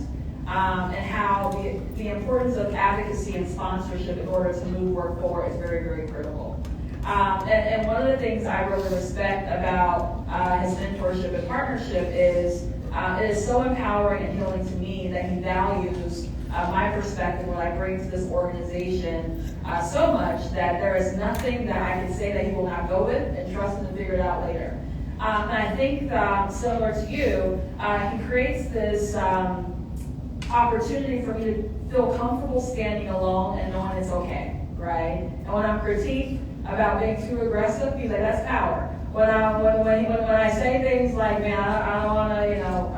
[SPEAKER 4] and how the importance of advocacy and sponsorship in order to move work forward is very, very critical. And one of the things I really respect about his mentorship and partnership is it is so empowering and healing to me that he values my perspective, what I bring to this organization so much that there is nothing that I can say that he will not go with and trust him to figure it out later. And I think similar to you, he creates this opportunity for me to feel comfortable standing alone and knowing it's okay, right? And when I'm critiqued about being too aggressive, he's like, that's power. When I say things like, man, I don't want to,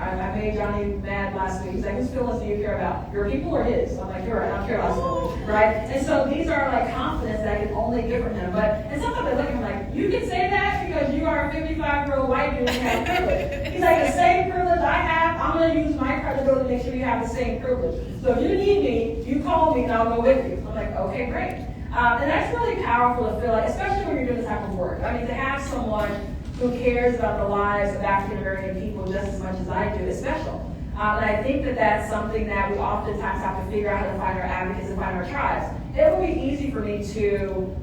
[SPEAKER 4] I made Johnny mad last week. He's like, whose feelings do you care about? Your people or his? I'm like, you're right, I don't care about his feelings, right? And so these are like confidence that I can only give from him. And sometimes I look at him like, you can say that because you are a 55-year-old white dude and have privilege. He's like, the same privilege I have, I'm going to use my credibility to make sure you have the same privilege. So if you need me, you call me and I'll go with you. I'm like, okay, great. And that's really powerful to feel like, especially when you're doing this type of work. I mean, to have someone who cares about the lives of African American people just as much as I do is special. And I think that that's something that we oftentimes have to figure out how to find our advocates and find our tribes. it would be easy for me to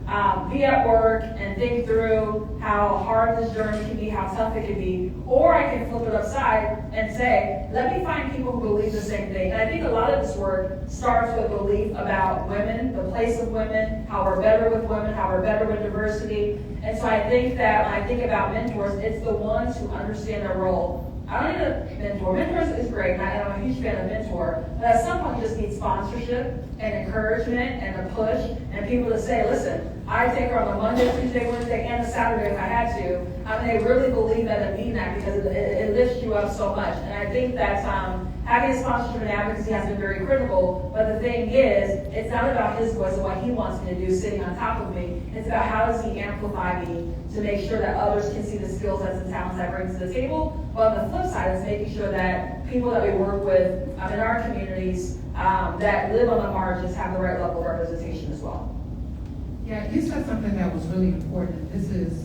[SPEAKER 4] be at work and think through how hard this journey can be, how tough it can be, or I can flip it upside and say, let me find people who believe the same thing. And I think a lot of this work starts with belief about women, the place of women, how we're better with women, how we're better with diversity. And so I think that when I think about mentors, it's the ones who understand their role. I don't need a mentor. Mentors is great, and I'm a huge fan of mentor, but at some point you just need sponsorship and encouragement and a push and people to say, listen, I take her on a Monday, Tuesday, Wednesday, and a Saturday if I had to. I mean, they really believe that and mean that because it lifts you up so much. And I think that having a sponsorship and advocacy has been very critical, but the thing is, it's not about his voice and what he wants me to do sitting on top of me. It's about how does he amplify me to make sure that others can see the skill sets and talents I bring to the table. But on the flip side, it's making sure that people that we work with in our communities that live on the margins have the right level of representation as well.
[SPEAKER 1] Yeah, you said something that was really important. This is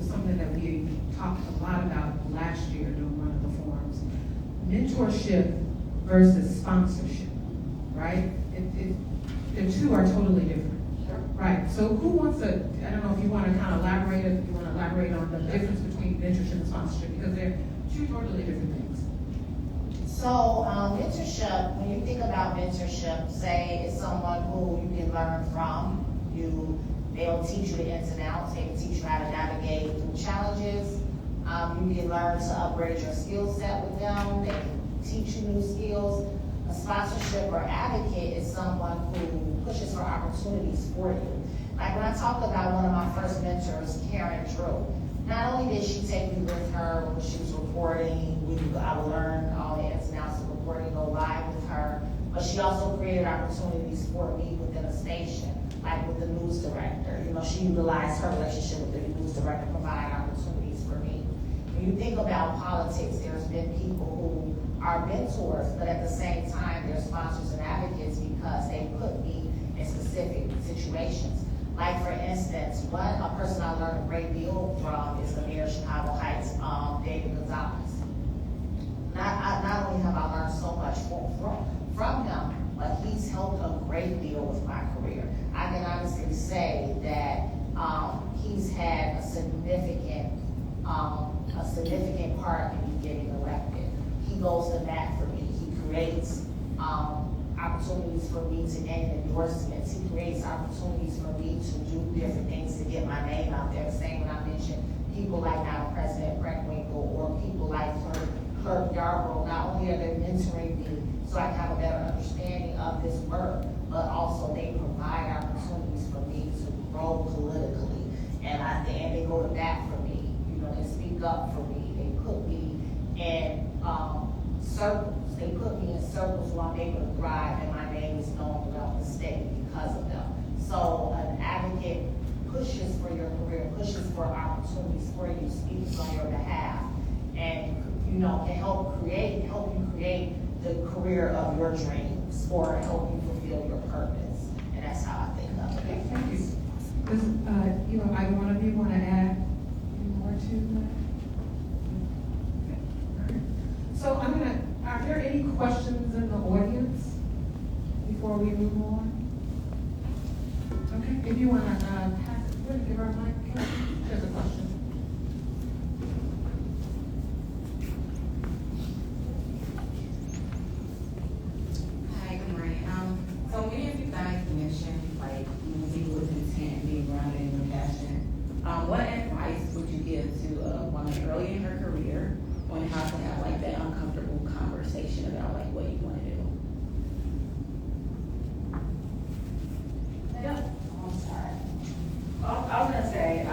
[SPEAKER 1] something that we talked a lot about last year during one of the forums. Mentorship versus sponsorship, right? The two are totally different.
[SPEAKER 4] Sure.
[SPEAKER 1] Right, so who wants to, I don't know if you want to kind of elaborate, if you want to elaborate on the difference between mentorship and sponsorship, because they're two totally different things.
[SPEAKER 2] So, mentorship, when you think about mentorship, say it's someone who you can learn from. They'll teach you the ins and outs. They can teach you how to navigate through challenges. You can learn to upgrade your skill set with them. They can teach you new skills. A sponsorship or advocate is someone who pushes for opportunities for you. Like when I talk about one of my first mentors, Karen Drew, not only did she take me with her when she was reporting, I would learn all the ins and outs of reporting, go live with her, but she also created opportunities for me within a station, like with the news director. You know, she utilized her relationship with the news director to provide opportunities for me. When you think about politics, there's been people who are mentors, but at the same time, they're sponsors and advocates because they put me in specific situations. Like for instance, a person I learned a great deal from is the mayor of Chicago Heights, David Gonzalez. Not only have I learned so much from him, but he's helped a great deal with my career. I can honestly say that he's had a significant part in me getting elected. He goes to bat for me. He creates opportunities for me to gain endorsements. He creates opportunities for me to do different things to get my name out there. Same when I mentioned people like now President Frank Winkle or people like Clerk Yarborough. Not only are they mentoring me so I can have a better understanding of this work, but also they provide opportunities for me to grow politically. And they go to bat for me. You know, they speak up for me. They put me in circles. They put me in circles where I'm able to thrive, and my name is known throughout the state because of them. So an advocate pushes for your career, pushes for opportunities for you, speaks on your behalf, and can help you create the career of your dreams or help you fulfill your purpose. And that's how I think of
[SPEAKER 1] Okay,
[SPEAKER 2] it.
[SPEAKER 1] thank you. Does, either one of you want to add any more to that? Okay, all right. So are there any questions in the audience before we move on? Okay, if you want to pass it, give her a mic. There's a question.
[SPEAKER 5] Hi, good morning. So many of you guys mentioned like music with intent, being grounded in your passion. What advice would you give to a woman early in her career on how to have like that uncomfortable conversation about like what you want to do?
[SPEAKER 4] Yeah, I'm sorry. Well, I was gonna say,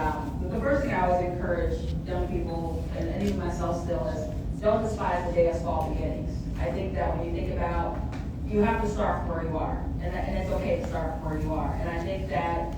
[SPEAKER 4] the first thing I always encourage young people, and even myself still, is don't despise the day of small beginnings. I think that when you think about, you have to start from where you are, and it's okay to start from where you are. And I think that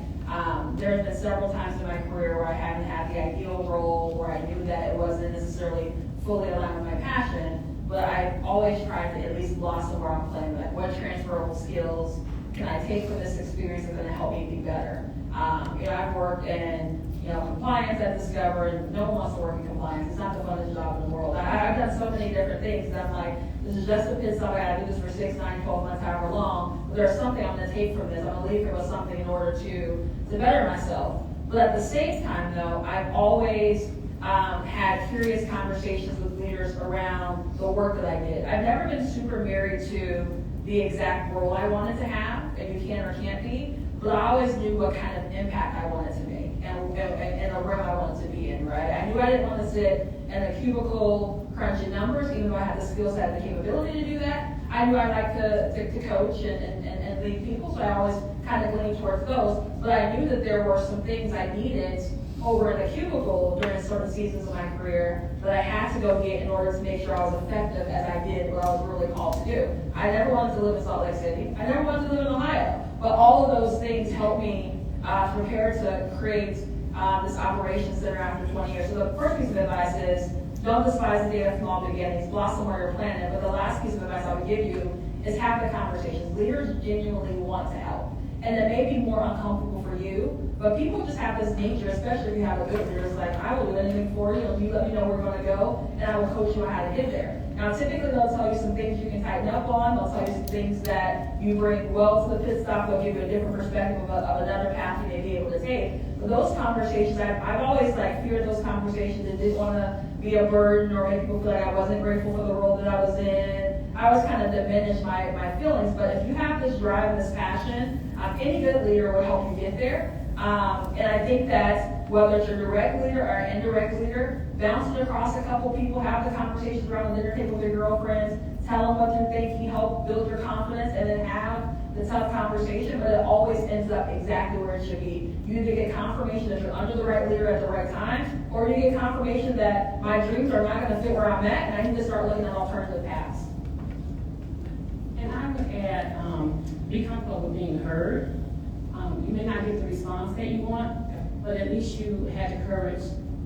[SPEAKER 4] there's been several times in my career where I haven't had the ideal role, where I knew that it wasn't necessarily fully aligned with my passion, but I always tried to at least blossom where I'm playing. Like, what transferable skills can I take from this experience that's going to help me be better? I've worked in compliance at Discover, and no one wants to work in compliance. It's not the funnest job in the world. I've done so many different things that I'm like, this is just a pit stop. I gotta do this for 6, 9, 12 months, however long. But there's something I'm gonna take from this. I'm gonna leave here with something in order to better myself. But at the same time, though, I've always had curious conversations with leaders around the work that I did. I've never been super married to the exact role I wanted to have, and you can or can't be, but I always knew what kind of impact I wanted to make and a room I wanted to be in, right? I knew I didn't want to sit in a cubicle crunching numbers, even though I had the skill set and the capability to do that. I knew I liked to coach and lead people, so I always kind of leaned towards those, but I knew that there were some things I needed over in the cubicle during certain seasons of my career that I had to go get in order to make sure I was effective as I did what I was really called to do. I never wanted to live in Salt Lake City. I never wanted to live in Ohio. But all of those things helped me prepare to create this operations center after 20 years. So the first piece of advice is don't despise the day of small beginnings, blossom where you're planted. But the last piece of advice I would give you is have the conversations. Leaders genuinely want to help. And it may be more uncomfortable for you, but people just have this nature, especially if you have a good leader. It's like, I will do anything for you, and you let me know where we're going to go, and I will coach you on how to get there. Now, typically, they'll tell you some things you can tighten up on. They'll tell you some things that you bring well to the pit stop. They'll give you a different perspective of another path you may be able to take. But those conversations, I've always feared those conversations and didn't want to be a burden or make people feel like I wasn't grateful for the role that I was in. I always kind of diminish my feelings. But if you have this drive and this passion, any good leader will help you get there. And I think that whether it's your direct leader or an indirect leader, bounce it across a couple people, have the conversations around the dinner table with your girlfriends, tell them what you're thinking, help build your confidence, and then have the tough conversation, but it always ends up exactly where it should be. You either get confirmation that you're under the right leader at the right time, or you get confirmation that my dreams are not going to fit where I'm at, and I need to start looking at alternative paths.
[SPEAKER 3] And I would add, be comfortable with being heard. You may not get the response that you want, but at least you had the courage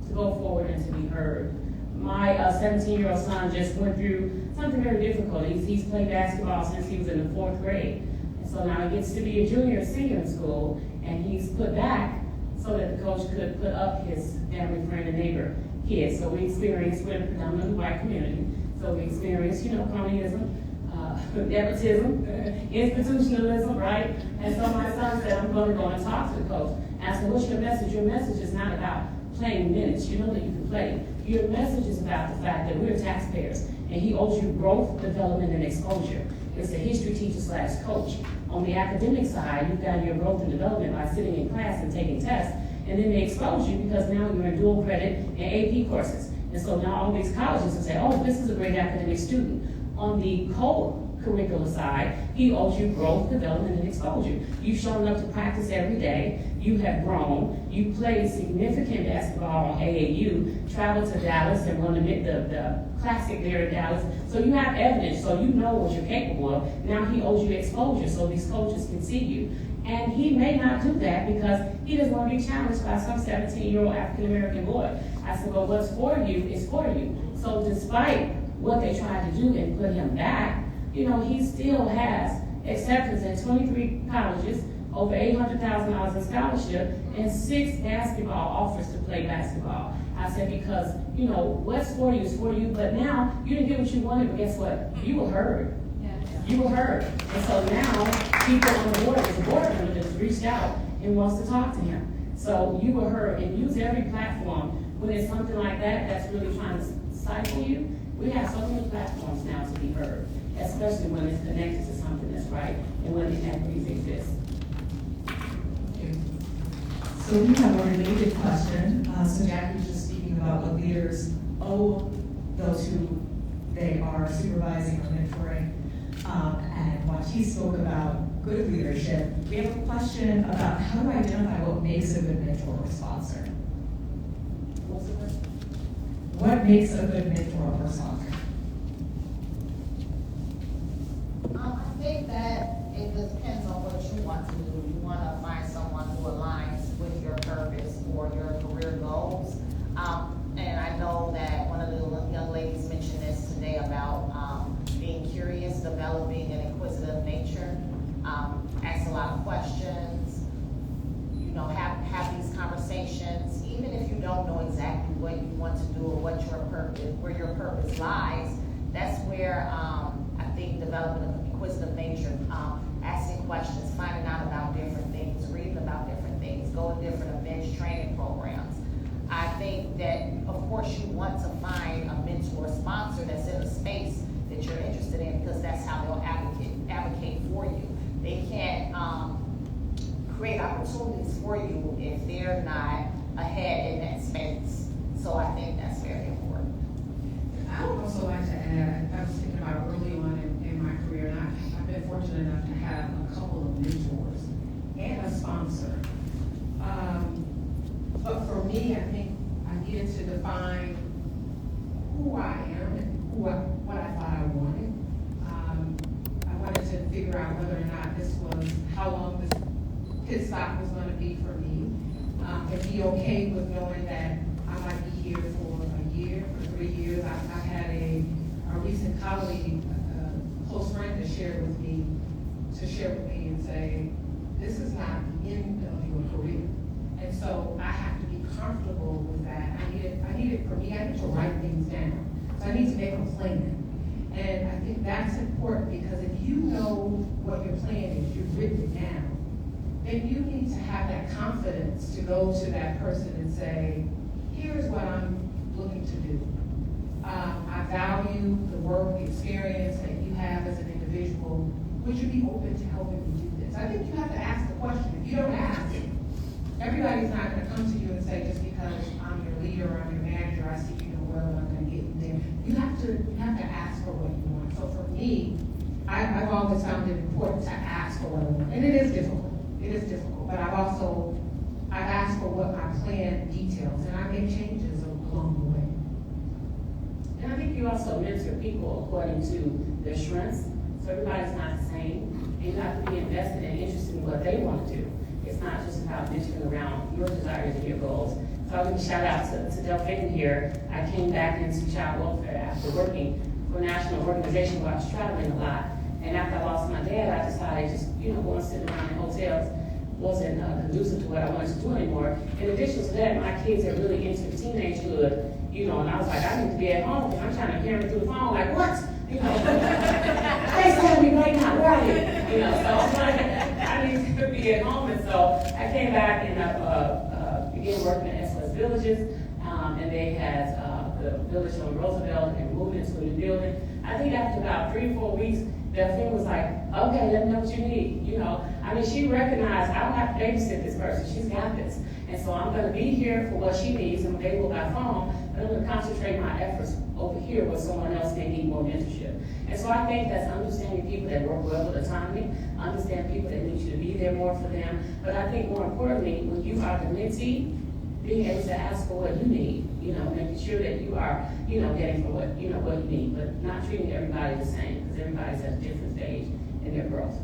[SPEAKER 3] to go forward and to be heard. My 17-year-old son just went through something very difficult. He's played basketball since he was in the 4th grade. And so now he gets to be a junior or senior in school, and he's put back so that the coach could put up his family, friend, and neighbor kids. So we experienced, we're a predominantly white community, so we experienced, cronyism, nepotism, institutionalism, right? And so my son said, I'm going to go and talk to the coach. I said, what's your message? Your message is not about playing minutes. You know that you can play. Your message is about the fact that we're taxpayers, and he owes you growth, development, and exposure. It's a history teacher / coach. On the academic side, you've got your growth and development by sitting in class and taking tests, and then they expose you because now you're in dual credit and AP courses. And so now all these colleges will say, oh, this is a great academic student. On the co-curricular side, he owes you growth, development, and exposure. You've shown up to practice every day. You have grown. You played significant basketball on AAU, traveled to Dallas and won the classic there in Dallas. So you have evidence, so you know what you're capable of. Now he owes you exposure so these coaches can see you. And he may not do that because he doesn't want to be challenged by some 17-year-old African-American boy. I said, well, what's for you is for you. So despite what they tried to do and put him back, he still has acceptance at 23 colleges, over $800,000 in scholarship, and 6 basketball offers to play basketball. I said, because, what's for you is for you, but now you didn't get what you wanted, but guess what? You were heard. You were heard. And so now people on the board, the board member just reached out and wants to talk to him. So you were heard, and use every platform when it's something like that that's really trying to stifle you. We have so many platforms now to be heard, especially when it's connected to something that's right and when inequities exist.
[SPEAKER 6] So we have a related question. So Jackie was just speaking about what leaders owe those who they are supervising or mentoring. And Wati spoke about good leadership. We have a question about how to identify what makes a good mentor or sponsor. What makes a good mentor or sponsor?
[SPEAKER 2] I think that it depends on what you want to do. You want to find someone who aligns with your purpose or your career goals. And I know that one of the young ladies mentioned this today about being curious, developing an inquisitive nature, ask a lot of questions, have these conversations, what you want to do or what your purpose, where your purpose lies, that's where, I think developing an inquisitive nature, asking questions, finding out about different things, reading about different things, go to different events, training programs. I think that, of course, you want to find a mentor, sponsor that's in a space that you're interested in, because that's how they'll advocate for you. They can't create opportunities for you if they're not ahead in that space. So I think that's very important.
[SPEAKER 1] I would also like to add, I was thinking about early on in my career, and I've been fortunate enough to have a couple of mentors and a sponsor. But for me, I think I needed to define who I am and what I thought I wanted. I wanted to figure out whether or not this was, how long this pit stop was gonna be for me. And be okay with knowing that I might be here for a year, for 3 years. I've had a recent colleague, a close friend, to share with me and say, this is not the end of your career. And so I have to be comfortable with that. I need to write things down. So I need to make a plan. And I think that's important, because if you know what your plan is, you've written it down, then you need to have that confidence to go to that person and say, here's what I'm looking to do. I value the work experience that you have as an individual. Would you be open to helping me do this? I think you have to ask the question. If you don't ask, everybody's not going to come to you and say, just because I'm your leader or I'm your manager, I see you know well, I'm going to get you there. You have to ask for what you want. So for me, I've always found it important to ask for what I want. And it is difficult. It is difficult. But I've asked for what my plan details, and I make changes along the way.
[SPEAKER 3] And I think you also mentor people according to their strengths. So everybody's not the same. And you have to be invested and interested in what they want to do. It's not just about mentoring around your desires and your goals. So I'll give a shout out to Delphine here. I came back into child welfare after working for a national organization where I was traveling a lot. And after I lost my dad, I decided just, going sitting around in hotels wasn't conducive to what I wanted to do anymore. In addition to that, my kids are really into teenagehood, and I was like, I need to be at home, and I'm trying to hear them through the phone, like, what? FaceTime me right now, where are you? So I'm like, I need to be at home. And so I came back and began working at SOS Villages, and they had the village on Roosevelt and moved into a new building. I think after about 3 or 4 weeks, Delphine was like, okay, let me know what you need. She recognized I don't have to babysit this person. She's got this. And so I'm going to be here for what she needs. I'm available by phone, but I'm going to concentrate my efforts over here where someone else may need more mentorship. And so I think that's understanding people that work well with autonomy, understand people that need you to be there more for them. But I think more importantly, when you are the mentee, being able to ask for what you need, making sure that you are, getting for what you need, but not treating everybody the same, because everybody's at a different stage in their growth.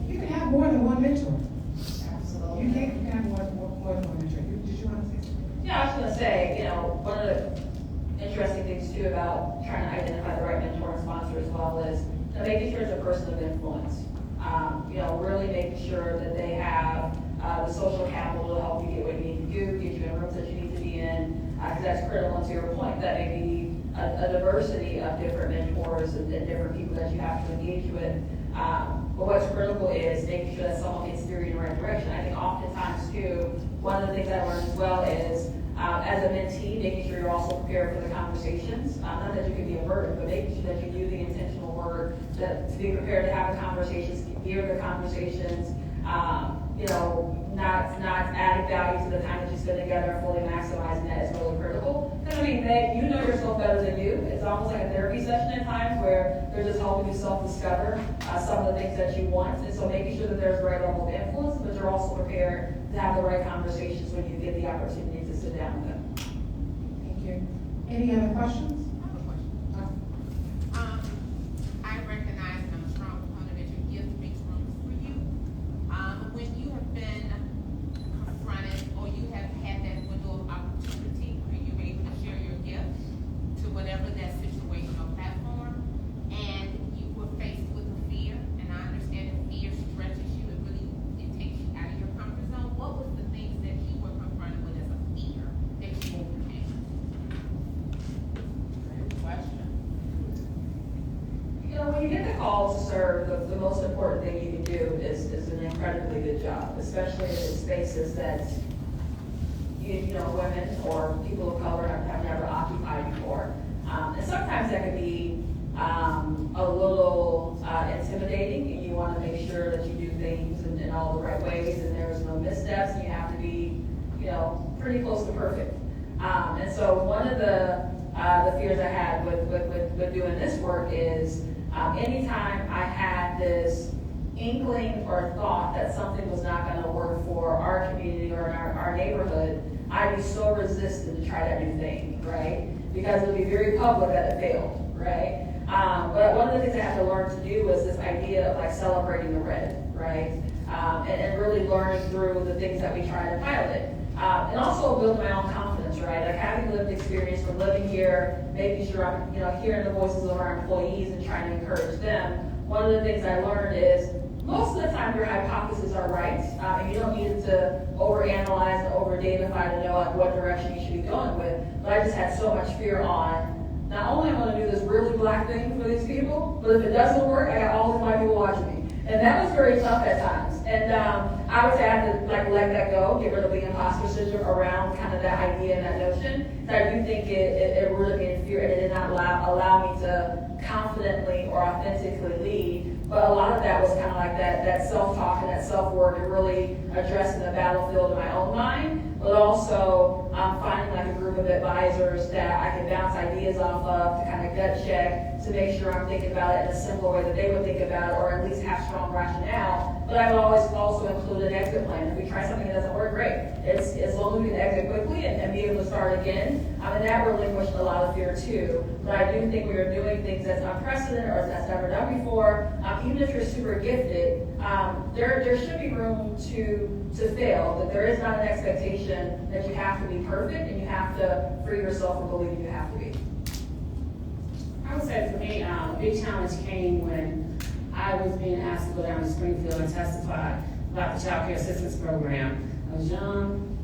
[SPEAKER 1] You can have more than one mentor.
[SPEAKER 2] Absolutely.
[SPEAKER 1] You can have more than one mentor. Did you want to say something?
[SPEAKER 4] Yeah, I was gonna say, one of the interesting things too about trying to identify the right mentor and sponsor as well is making sure it's a person of influence. Really making sure that they have the social capital to help you get what you need to do, get you in rooms that you need to be in, because that's critical. And to your point, that may be a diversity of different mentors and different people that you have to engage with. But what's critical is making sure that someone can steer you in the right direction. I think oftentimes too, one of the things I learned as well is as a mentee, making sure you're also prepared for the conversations. Not that you can be a burden, but making sure that you do the intentional work to be prepared to have the conversations, hear the conversations, not adding value to the time that you spend together, fully maximizing that is really critical. Because you know yourself better than you. It's almost like a therapy session at times where they're just helping you self-discover some of the things that you want. And so making sure that there's the right level of influence, but you're also prepared to have the right conversations when you get the opportunity to sit down with them.
[SPEAKER 1] Thank you. Any other questions?
[SPEAKER 7] I have a question. I recognize and I'm a strong proponent that your gift makes room for you. When you have been confronted or you have had that window of opportunity where you're able to share your gift to whatever that situation or platform, and you were faced with a fear, and I understand that fear stretches you and really it takes you out of your comfort zone. What was the things that you were confronted with as a fear that you overcame?
[SPEAKER 4] when you get the call to serve, the most important thing you can do is an incredibly good job, especially in spaces that you know, women or people of color have never occupied before. And sometimes that can be a little intimidating, and you want to make sure that you do things in all the right ways, and there's no missteps, and you have to be, you know, pretty close to perfect. And so one of the fears I had with doing this work is anytime I had this inkling or thought that something was not going to work for our community or in our neighborhood, I'd be so resistant to try that new thing, right? Because it would be very public that it failed, right? But one of the things I had to learn to do was this idea of like celebrating the red, right? And really learning through the things that we try to pilot. And also build my own confidence, right? Like having lived experience from living here, making sure I'm, you know, hearing the voices of our employees and trying to encourage them. One of the things I learned is most of the time your hypotheses are right, and you don't need to overanalyze and over-datafy to know like what direction you should be going with. But I just had so much fear on, not only am I going to do this really black thing for these people, but if it doesn't work, I got all these white people watching me. And that was very tough at times. And I would say I had to like let that go, get rid of the imposter syndrome around kind of that idea and that notion. So I do think it rooted me in fear, and it did not allow me to confidently or authentically lead. But a lot of that was kind of like that self-talk and that self-work and really addressing the battlefield in my own mind, but also finding like a group of advisors that I can bounce ideas off of to kind of gut check to make sure I'm thinking about it in a similar way that they would think about it, or at least have strong rationale. But I would always also include an exit plan. If we try something that doesn't work, great. It's as long as we can exit quickly and be able to start again. And that relinquished a lot of fear too. But I do think we are doing things that's unprecedented or that's never done before. Even if you're super gifted, there should be room to fail. That there is not an expectation that you have to be perfect and you have to free yourself from believing you have to be.
[SPEAKER 3] I would say for me, a big challenge came when I was being asked to go down to Springfield and testify about the Child Care Assistance Program. I was young,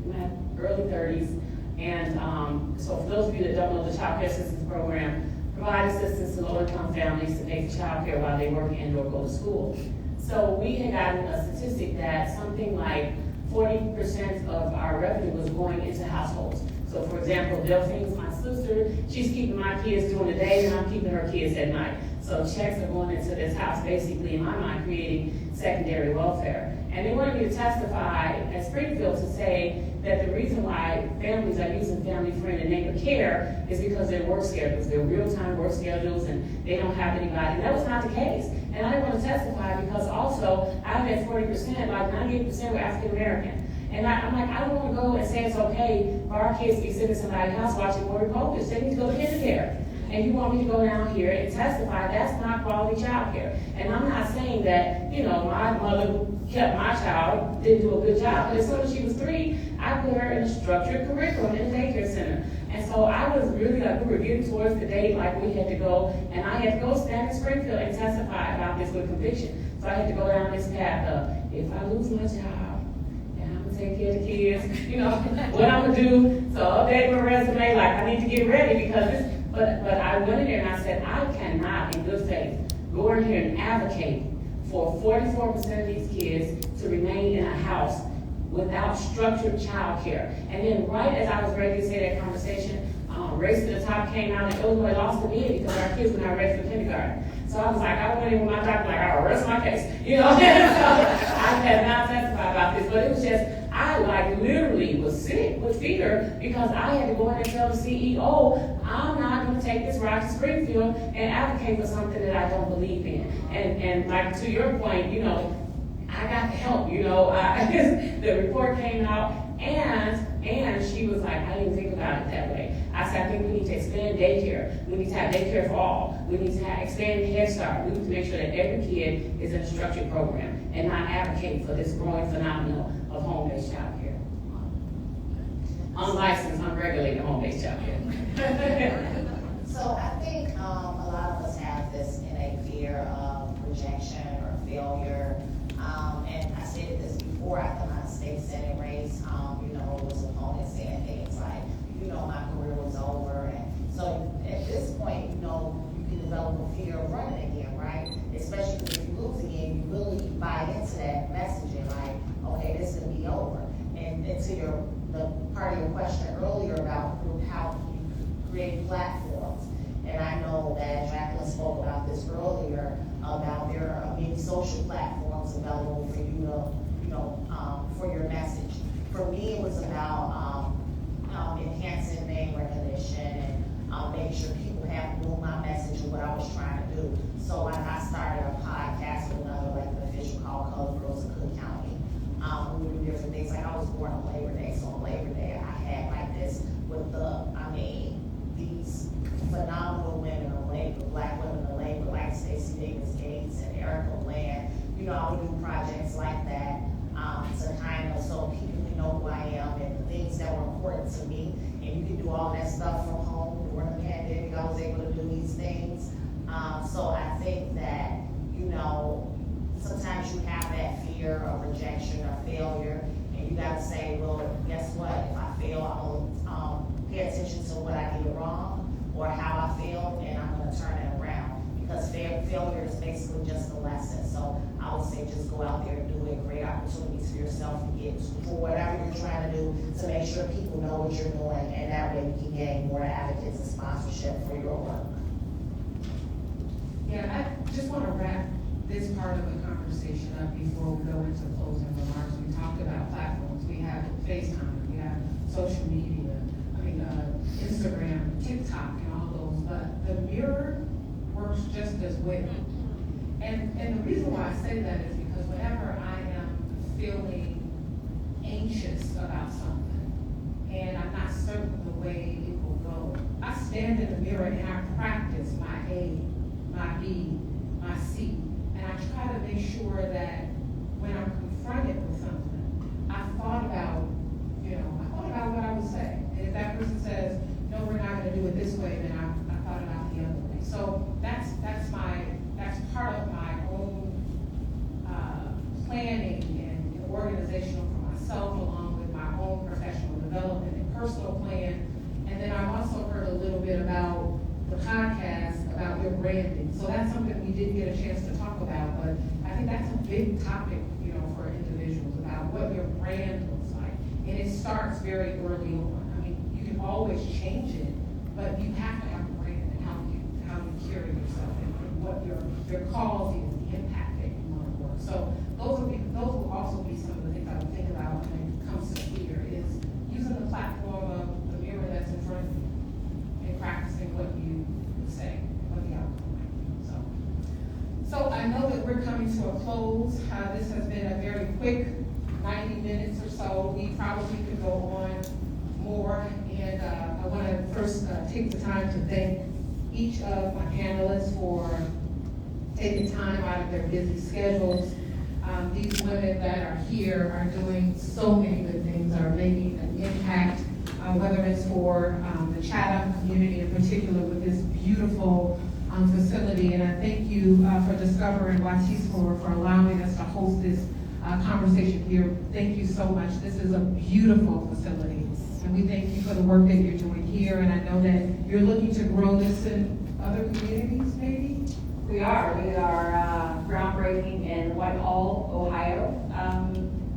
[SPEAKER 3] in my early 30s, and so for those of you that don't know, the Child Care Assistance Program provides assistance to low-income families to pay for child care while they work and or go to school. So we had gotten a statistic that something like 40% of our revenue was going into households. So for example, Delphine's my sister, she's keeping my kids during the day and I'm keeping her kids at night. So checks are going into this house, basically, in my mind, creating secondary welfare. And they wanted me to testify at Springfield to say that the reason why families are using family, friend, and neighbor care is because their work schedules, their real-time work schedules, and they don't have anybody. And that was not the case. And I didn't want to testify because also, out of that 40%, like 98% were African American. And I'm like, I don't want to go and say it's okay for our kids to be sitting in somebody's house watching Maury Povich. They need to go to kindergarten. And you want me to go down here and testify, that's not quality child care. And I'm not saying that, you know, my mother kept my child, didn't do a good job, but as soon as she was 3, I put her in a structured curriculum in a daycare center. And so I was really like, we were getting towards the date, like we had to go, and I had to go stand in Springfield and testify about this with conviction. So I had to go down this path of, if I lose my child, and I'm gonna take care of the kids, you know, what I'm gonna do, so update my resume, like I need to get ready because this, but I went in there and I said, I cannot, in good faith, go in here and advocate for 44% of these kids to remain in a house without structured child care. And then right as I was ready to say that conversation, Race to the Top came out and Illinois lost the bid because our kids were not ready for kindergarten. So I was like, I went in with my doctor, like, I'll rest my case. You know, so I had not testified about this, but it was just, I like literally was sick with fear because I had to go in and tell the CEO, I'm not going to take this ride to Springfield and advocate for something that I don't believe in. And like to your point, you know, I got the help, you know, the report came out and she was like, I didn't think about it that way. I said, I think we need to expand daycare. We need to have daycare for all. We need to expand Head Start. We need to make sure that every kid is in a structured program and not advocate for this growing phenomenon of home-based child care. Unlicensed, unregulated home-based child care.
[SPEAKER 2] So I think a lot of us have this innate fear of rejection or failure. And I said this before I come out of state Senate race, you know, was opponents saying things like, you know, my career was over. And so at this point, you know, you can develop a fear of through how you create platforms. And I know that Jacqueline spoke about this earlier, about there are many social platforms available for you to, for your message. For me, it was about enhancing name recognition and making sure people knew my message and what I was trying to do. So like I started a podcast with another elected official called Colored Girls of Cook County. We would do different things. Like I was born on Labor Day, so on Labor Day I had like this with these phenomenal women in labor, black women in labor, like Stacey Davis Gates and Erica Land. I would do projects like that to kind of so people can know who I am and the things that were important to me. And you can do all that stuff from home. During the pandemic, I was able to do these things. So I think that, sometimes you have that fear of rejection or failure, and you got to say, well, guess what? If I fail, I'm going to pay attention to what I did wrong or how I failed, and I'm going to turn it around. Because failure is basically just a lesson. So I would say just go out there and do it. Great opportunities for yourself to get for whatever you're trying to do to make sure people know what you're doing, and that way you can gain more advocates and sponsorship for your work.
[SPEAKER 1] Yeah, I just want to wrap this part of the conversation up before we go into closing remarks. We talked about platforms. We have FaceTime, we have social media, Instagram, TikTok, and all those. But the mirror works just as well. And the reason why I say that is because whenever I am feeling anxious about something and I'm not certain the way it will go, I stand in the mirror and I practice my A, my B, my C. And I try to make sure that when I'm confronted with something, I thought about what I would say. And if that person says, no, we're not going to do it this way, then I thought about the other way. So that's part of my own planning and organizational for myself, along with my own professional development and personal plan. And then I've also heard a little bit about the podcast, about your branding. So that's something we didn't get a chance to talk about, but I think that's a big topic, for individuals, about what your brand looks like. And it starts very early on. You can always change it, but you have to have a brand and how you carry yourself and what your cause is, the impact that you want to work. So those will also be some of the things I would think about when it comes to fear, is using the platform of the mirror that's in front of you and practicing what you would say, what the outcome might be. So I know that we're coming to a close. This has been a very quick 90 minutes or so. We probably could go on more, and I want to first take the time to thank each of my panelists for taking time out of their busy schedules. These women that are here are doing so many good things, are making an impact, whether it's for the Chatham community in particular with this beautiful facility. And I thank you for Discover and Watisse for allowing us to host this conversation here. Thank you so much. This is a beautiful facility. And we thank you for the work that you're doing here. And I know that you're looking to grow this in other communities, maybe?
[SPEAKER 4] We are groundbreaking in Whitehall, Ohio,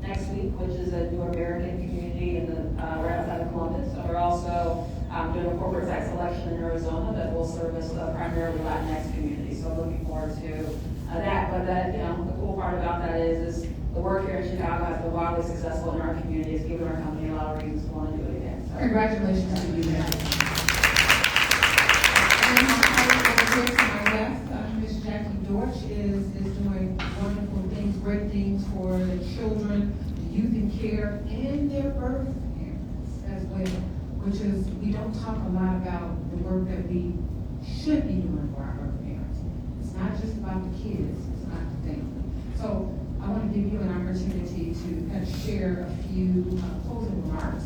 [SPEAKER 4] next week, which is a new American community right outside of Columbus. And we're also doing a corporate site selection in Arizona that will service primarily Latinx community. So I'm looking forward to that. But the cool part about that is the work here in Chicago has been wildly successful in our community. It's given our company a lot of reasons to want to do it again. So.
[SPEAKER 1] Congratulations to you, ma'am. Ms. Jackie Dortch is doing wonderful things, great things for the children, the youth in care, and their birth parents as well, which is, we don't talk a lot about the work that we should be doing for our birth parents. It's not just about the kids, it's about the family. So I want to give you an opportunity to kind of share a few closing remarks.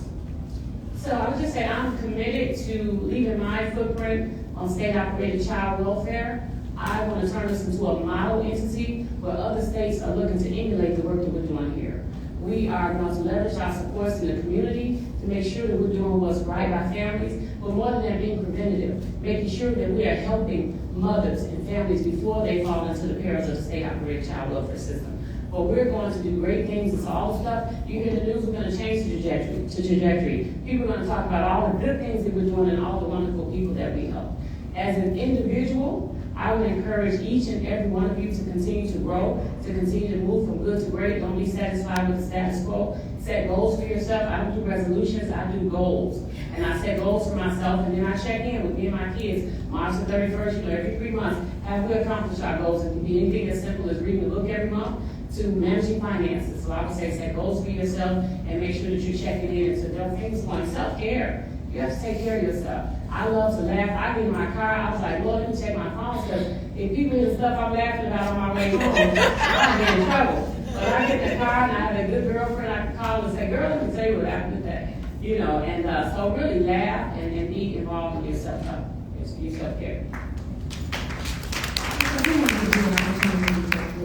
[SPEAKER 3] So I would just say I'm committed to leaving my footprint on state-operated child welfare. I want to turn this into a model entity where other states are looking to emulate the work that we're doing here. We are going to leverage our supports in the community to make sure that we're doing what's right by families, but more than that, being preventative, making sure that we are helping mothers and families before they fall into the perils of the state-operated child welfare system. but we're going to do great things. And so all the stuff you hear in the news is going to change the trajectory. People are going to talk about all the good things that we're doing and all the wonderful people that we help. As an individual, I would encourage each and every one of you to continue to grow, to continue to move from good to great. Don't be satisfied with the status quo. Set goals for yourself. I don't do resolutions, I do goals. And I set goals for myself, and then I check in with me and my kids. March the 31st, every 3 months, have we accomplished our goals? It can be anything as simple as reading a book every month to managing finances. So I would say set goals for yourself and make sure that you're checking in. So don't think it's like self-care. You have to take care of yourself. I love to laugh. I get in my car, I was like, Lord, let me check my phone, because if people hear the stuff I'm laughing about on my way home, I'll be in trouble. But I get in the car and I have a good girlfriend I can call and say, girl, let me tell you what happened today. And so really laugh and be involved in your self-care.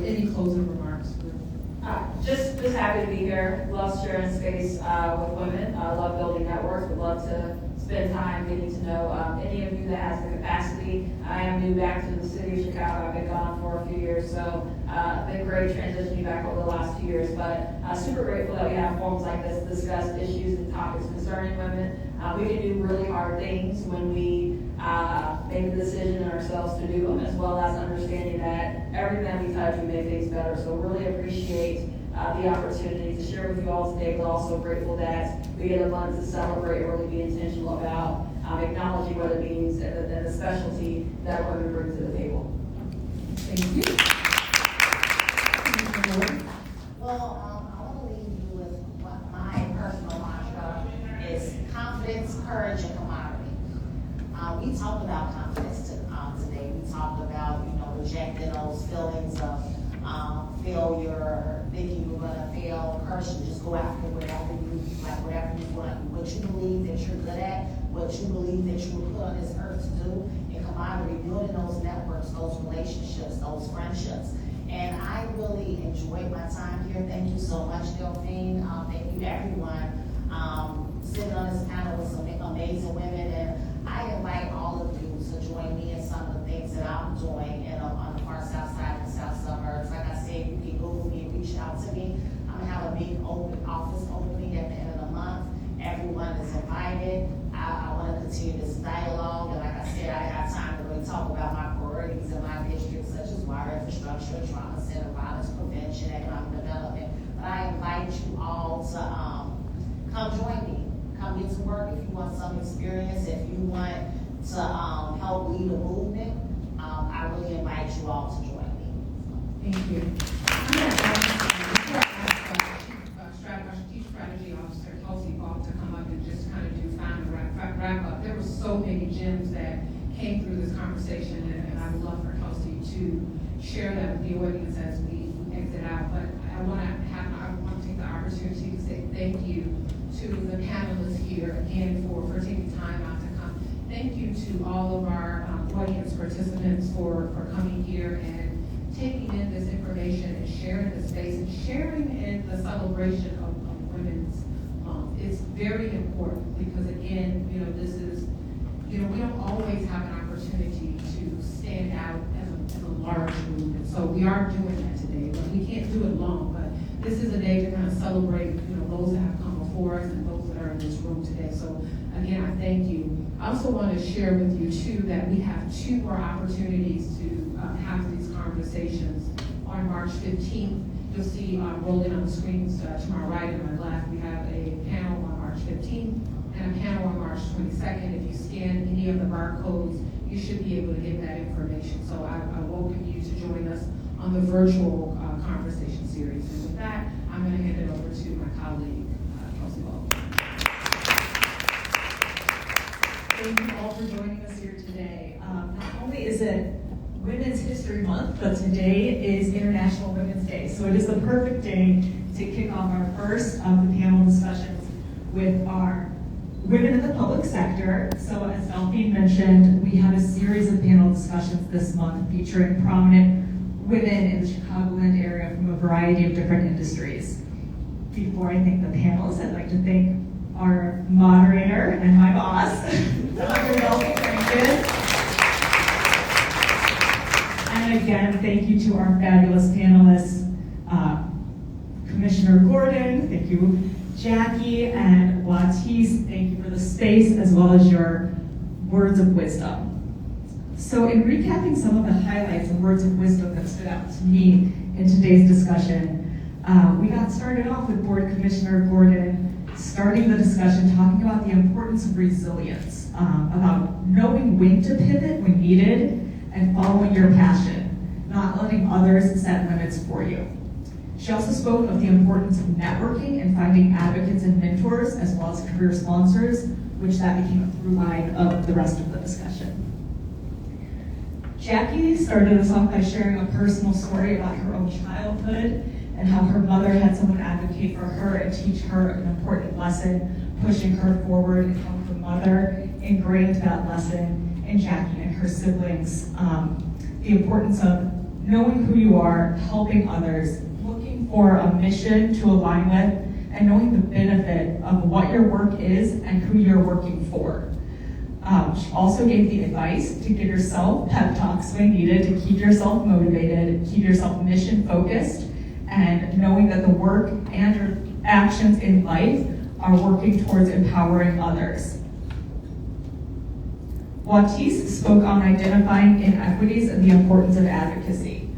[SPEAKER 1] Any closing remarks?
[SPEAKER 4] Just happy to be here. Love sharing space with women. Love building networks. Would love to spend time getting to know any of you that has the capacity. I am new back to the city of Chicago. I've been gone for a few years, so been great transitioning back over the last 2 years. But super grateful that we have forums like this to discuss issues and topics concerning women. We can do really hard things when we make the decision in ourselves to do them, as well as understanding that every time we touch, we make things better. So really appreciate the opportunity to share with you all today, but also grateful that we get a month to celebrate and really be intentional about acknowledging what it means and the specialty that women bring to the table.
[SPEAKER 1] Thank you.
[SPEAKER 2] Well, I want to leave you with what my personal mantra is: confidence, courage, and camaraderie. We talked about confidence today. We talked about, rejecting those feelings of failure, thinking you're going to fail. Courage to just go after whatever you want, what you believe that you're good at, what you believe that you were put on this earth to do. And camaraderie, building those networks, those relationships, those friendships. And I really enjoyed my time here. Thank you so much, Delphine. Thank you, everyone. Sitting on this panel with some amazing women, and I invite all of you to join me in some of the things that I'm doing on the far south side of the south suburbs. Like I said, you can Google me and reach out to me. I'm gonna have a big office opening at the end of the month. Everyone is invited. I want to continue this dialogue, and like I said, I have time to really talk about my priorities in my district, such as water infrastructure, trauma center, violence prevention, economic development. But I invite you all to come join me. Come get to work. If you want some experience, if you want to help lead a movement, I really invite you all to join me.
[SPEAKER 1] Thank you. Chief Strategy Officer Kelsey Falk to come up and just kind of do final wrap up. There were so many gems that came through this conversation, and I would love for Kelsey to share that with the audience as we exit out. But I want to take the opportunity to say thank you to the panelists here again for taking time out to come. Thank you to all of our audience participants for coming here and taking in this information and sharing the space and sharing in the celebration of Women's Month. It's very important because, again, this is, we don't always have an opportunity to stand out as a large movement. So we are doing that today, but we can't do it alone. But this is a day to kind of celebrate, those that have come before us and those that are in this room today. So again, I thank you. I also want to share with you too that we have 2 more opportunities to have these conversations. On March 15th, you'll see rolling on the screens to my right and my left, we have a panel on March 15th and a panel on March 22nd. If you scan any of the barcodes, you should be able to get that information. So I welcome you to join us on the virtual conversation series. And with that, I'm going to hand it over to my colleague, Kelsey Falk.
[SPEAKER 6] Thank you all for joining us here today. Not only is it Women's History Month, but today is International Women's Day. So it is the perfect day to kick off our first of the panel discussions with our women in the public sector. So as Delphine mentioned, we have a series of panel discussions this month featuring prominent women in the Chicagoland area from a variety of different industries. Before I thank the panelists, I'd like to thank our moderator and my boss, Dr. Delphine Rankin. And again, thank you to our fabulous panelists, Commissioner Gordon, thank you, Jackie, and Watis, thank you for the space as well as your words of wisdom. So in recapping some of the highlights and words of wisdom that stood out to me in today's discussion, we got started off with Board Commissioner Gordon starting the discussion talking about the importance of resilience, about knowing when to pivot when needed and following your passion, not letting others set limits for you. She also spoke of the importance of networking and finding advocates and mentors as well as career sponsors, which that became a through line of the rest of the discussion. Jackie started us off by sharing a personal story about her own childhood and how her mother had someone advocate for her and teach her an important lesson, pushing her forward, and how her mother ingrained that lesson in Jackie and her siblings. The importance of knowing who you are, helping others, looking for a mission to align with, and knowing the benefit of what your work is and who you're working for. She also gave the advice to give yourself pep talks when needed to keep yourself motivated, keep yourself mission focused, and knowing that the work and your actions in life are working towards empowering others. Watis spoke on identifying inequities and the importance of advocacy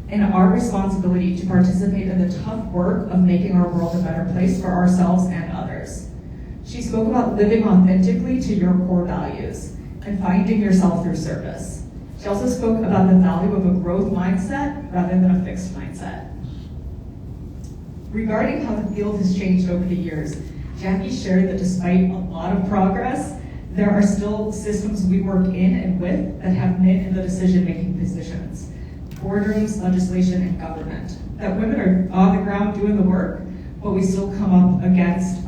[SPEAKER 6] and our responsibility to participate in the tough work of making our world a better place for ourselves and others. She spoke about living authentically to your core values and finding yourself through service. She also spoke about the value of a growth mindset rather than a fixed mindset. Regarding how the field has changed over the years, Jackie shared that despite a lot of progress, there are still systems we work in and with that have men in the decision-making positions, boardrooms, legislation, and government. That women are on the ground doing the work, but we still come up against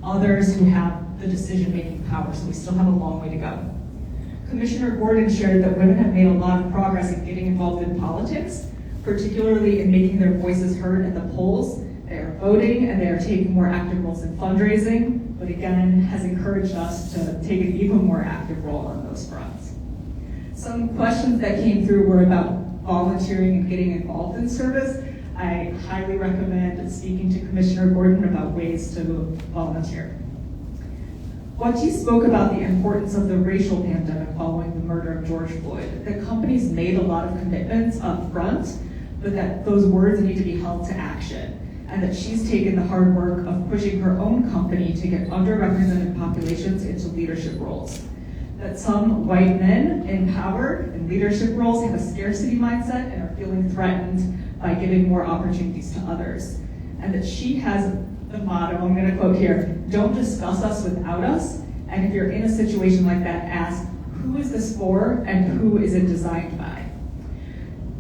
[SPEAKER 6] others who have the decision-making power, so we still have a long way to go. Commissioner Gordon shared that women have made a lot of progress in getting involved in politics, particularly in making their voices heard at the polls. They are voting and they are taking more active roles in fundraising, but again, has encouraged us to take an even more active role on those fronts. Some questions that came through were about volunteering and getting involved in service. I highly recommend speaking to Commissioner Gordon about ways to volunteer. Watis spoke about the importance of the racial pandemic following the murder of George Floyd. The companies made a lot of commitments up front, but that those words need to be held to action. And that she's taken the hard work of pushing her own company to get underrepresented populations into leadership roles. That some white men in power and leadership roles have a scarcity mindset and are feeling threatened by giving more opportunities to others. And that she has the motto, I'm gonna quote here, don't discuss us without us. And if you're in a situation like that, ask, who is this for and who is it designed by?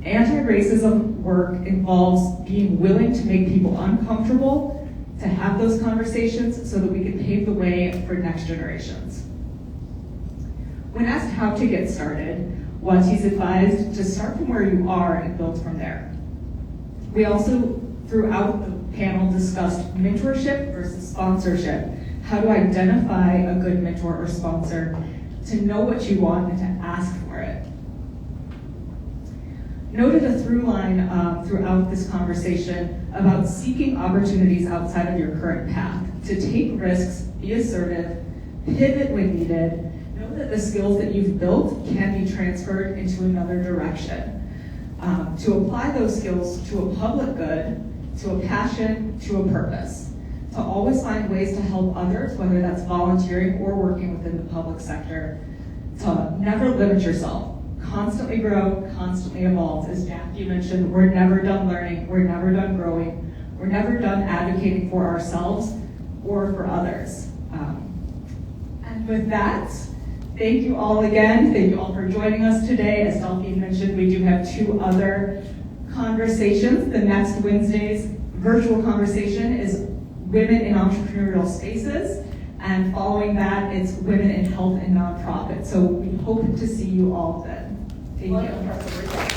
[SPEAKER 6] Anti-racism work involves being willing to make people uncomfortable, to have those conversations so that we can pave the way for next generations. When asked how to get started, Watis advised to start from where you are and build from there. We also, throughout the panel, discussed mentorship versus sponsorship, how to identify a good mentor or sponsor, to know what you want and to ask for it. Noted a through line throughout this conversation about seeking opportunities outside of your current path, to take risks, be assertive, pivot when needed, know that the skills that you've built can be transferred into another direction. To apply those skills to a public good, to a passion, to a purpose. To always find ways to help others, whether that's volunteering or working within the public sector. To never limit yourself. Constantly grow, constantly evolve. As Jackie mentioned, we're never done learning, we're never done growing, we're never done advocating for ourselves or for others. And with that, thank you all again. Thank you all for joining us today. As Delphine mentioned, we do have 2 other conversations. The next Wednesday's virtual conversation is Women in Entrepreneurial Spaces. And following that, it's Women in Health and Nonprofit. So we hope to see you all then. Thank you.